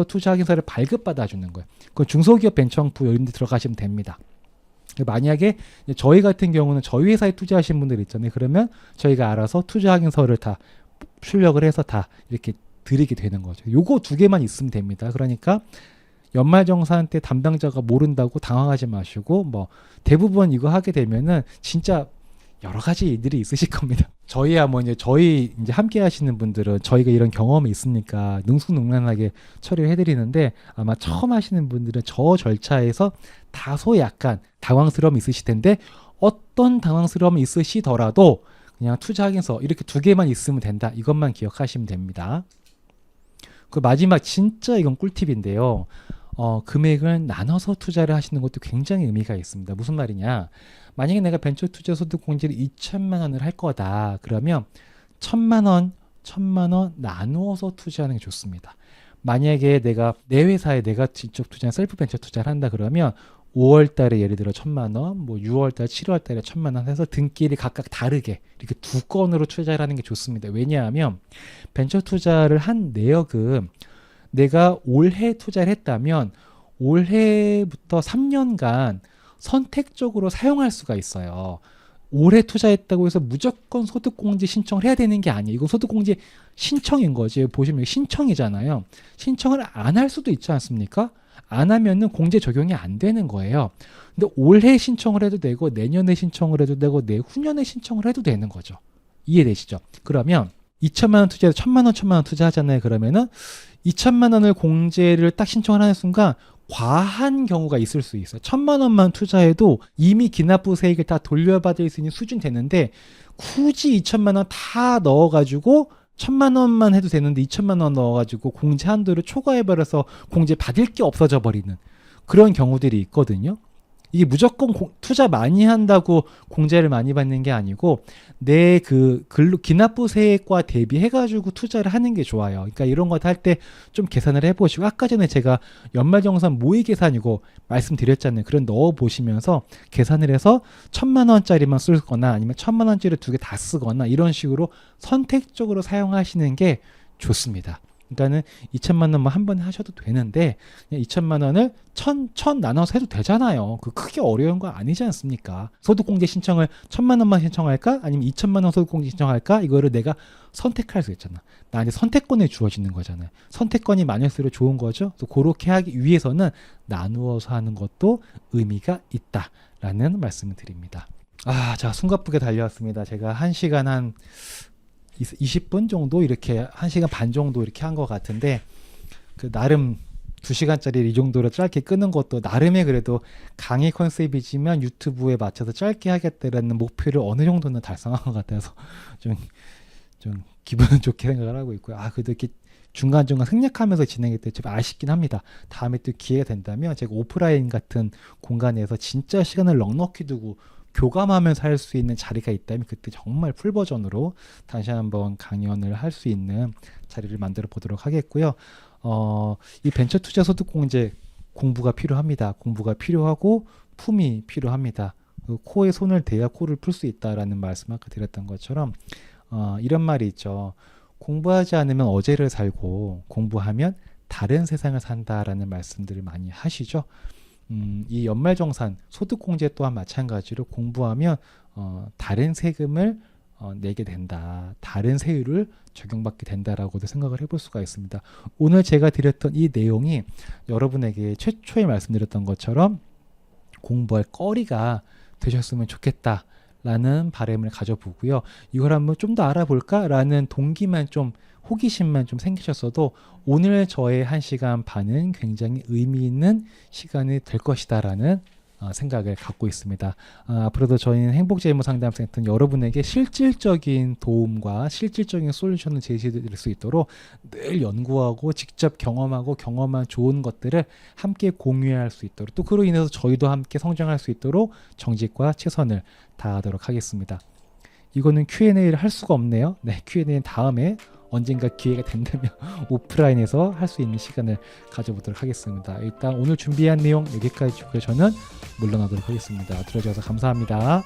투자 확인서를 발급받아 주는 거예요. 그 중소기업 벤처왕프 이런 데 들어가시면 됩니다. 만약에 저희 같은 경우는 저희 회사에 투자하신 분들 있잖아요. 그러면 저희가 알아서 투자 확인서를 다 출력을 해서 다 이렇게 드리게 되는 거죠. 요거 두 개만 있으면 됩니다. 그러니까 연말정산 때 담당자가 모른다고 당황하지 마시고 뭐 대부분 이거 하게 되면은 진짜 여러 가지 일들이 있으실 겁니다. 저희야 뭐 저희 함께 하시는 분들은 저희가 이런 경험이 있으니까 능수능란하게 처리를 해드리는데 아마 처음 하시는 분들은 저 절차에서 다소 약간 당황스러움이 있으실 텐데 어떤 당황스러움이 있으시더라도 그냥 투자 확인서 이렇게 두 개만 있으면 된다. 이것만 기억하시면 됩니다. 그 마지막 진짜 이건 꿀팁인데요. 금액을 나눠서 투자를 하시는 것도 굉장히 의미가 있습니다. 무슨 말이냐? 만약에 내가 벤처 투자 소득 공제를 2천만 원을 할 거다. 그러면 1,000만 원 나누어서 투자하는 게 좋습니다. 만약에 내가 내 회사에 내가 직접 투자한 셀프 벤처 투자를 한다 그러면 5월 달에 예를 들어 1,000만 원, 뭐 6월 달, 7월 달에 1,000만 원 해서 등기를 각각 다르게 이렇게 두 건으로 투자를 하는 게 좋습니다. 왜냐하면 벤처 투자를 한 내역은 내가 올해 투자를 했다면 올해부터 3년간 선택적으로 사용할 수가 있어요. 올해 투자했다고 해서 무조건 소득공제 신청을 해야 되는 게 아니에요. 이거 소득공제 신청인 거지. 보시면 신청이잖아요. 신청을 안 할 수도 있지 않습니까? 안 하면은 공제 적용이 안 되는 거예요. 근데 올해 신청을 해도 되고 내년에 신청을 해도 되고 내후년에 신청을 해도 되는 거죠. 이해되시죠? 그러면 2천만 원 투자해서 1,000만 원, 1,000만 원 투자하잖아요. 그러면은 2천만 원을 공제를 딱 신청을 하는 순간 과한 경우가 있을 수 있어요. 1,000만 원만 투자해도 이미 기납부 세액을 다 돌려받을 수 있는 수준 되는데 굳이 2천만 원 다 넣어가지고 1,000만 원만 해도 되는데 2천만 원 넣어가지고 공제 한도를 초과해버려서 공제 받을 게 없어져 버리는 그런 경우들이 있거든요. 이게 무조건 투자 많이 한다고 공제를 많이 받는 게 아니고 내 그 기납부 세액과 대비해가지고 투자를 하는 게 좋아요. 그러니까 이런 것 할 때 좀 계산을 해보시고 아까 전에 제가 연말정산 모의 계산이고 말씀드렸잖아요. 그런 넣어보시면서 계산을 해서 1,000만 원짜리만 쓰거나 아니면 1,000만 원짜리 두 개 다 쓰거나 이런 식으로 선택적으로 사용하시는 게 좋습니다. 그러니까는 2천만 원만 한 번에 하셔도 되는데 그냥 2천만 원을 천 나눠서 해도 되잖아요. 그 크게 어려운 거 아니지 않습니까? 소득공제 신청을 1,000만 원만 신청할까? 아니면 2천만 원 소득공제 신청할까? 이거를 내가 선택할 수 있잖아. 나한테 선택권이 주어지는 거잖아요. 선택권이 많을수록 좋은 거죠. 그래서 그렇게 하기 위해서는 나누어서 하는 것도 의미가 있다라는 말씀을 드립니다. 자, 숨가쁘게 달려왔습니다. 제가 1시간 한 20분 정도 이렇게 1시간 반 정도 이렇게 한 것 같은데 그 나름 2시간짜리 이 정도로 짧게 끄는 것도 나름의 그래도 강의 컨셉이지만 유튜브에 맞춰서 짧게 하겠다라는 목표를 어느 정도는 달성한 것 같아서 좀 기분 좋게 생각을 하고 있고요. 그래도 이렇게 중간중간 생략하면서 진행했을 때 좀 아쉽긴 합니다. 다음에 또 기회가 된다면 제가 오프라인 같은 공간에서 진짜 시간을 넉넉히 두고 교감하면서 할 수 있는 자리가 있다면 그때 정말 풀 버전으로 다시 한번 강연을 할 수 있는 자리를 만들어 보도록 하겠고요. 이 벤처 투자 소득 공제 공부가 필요합니다. 공부가 필요하고 품이 필요합니다. 그 코에 손을 대야 코를 풀 수 있다라는 말씀 아까 드렸던 것처럼 이런 말이 있죠. 공부하지 않으면 어제를 살고 공부하면 다른 세상을 산다라는 말씀들을 많이 하시죠. 이 연말정산 소득공제 또한 마찬가지로 공부하면 다른 세금을 내게 된다. 다른 세율을 적용받게 된다라고도 생각을 해볼 수가 있습니다. 오늘 제가 드렸던 이 내용이 여러분에게 최초에 말씀드렸던 것처럼 공부할 거리가 되셨으면 좋겠다라는 바람을 가져보고요. 이걸 한번 좀 더 알아볼까라는 동기만 좀 호기심만 좀 생기셨어도 오늘 저의 1시간 반은 굉장히 의미 있는 시간이 될 것이다라는 생각을 갖고 있습니다. 앞으로도 저희는 행복재무상담센터는 여러분에게 실질적인 도움과 실질적인 솔루션을 제시드릴 수 있도록 늘 연구하고 직접 경험하고 경험한 좋은 것들을 함께 공유할 수 있도록 또 그로 인해서 저희도 함께 성장할 수 있도록 정직과 최선을 다하도록 하겠습니다. 이거는 Q&A를 할 수가 없네요. 네, Q&A는 다음에 언젠가 기회가 된다면 오프라인에서 할 수 있는 시간을 가져보도록 하겠습니다. 일단 오늘 준비한 내용 여기까지고요. 저는 물러나도록 하겠습니다. 들어주셔서 감사합니다.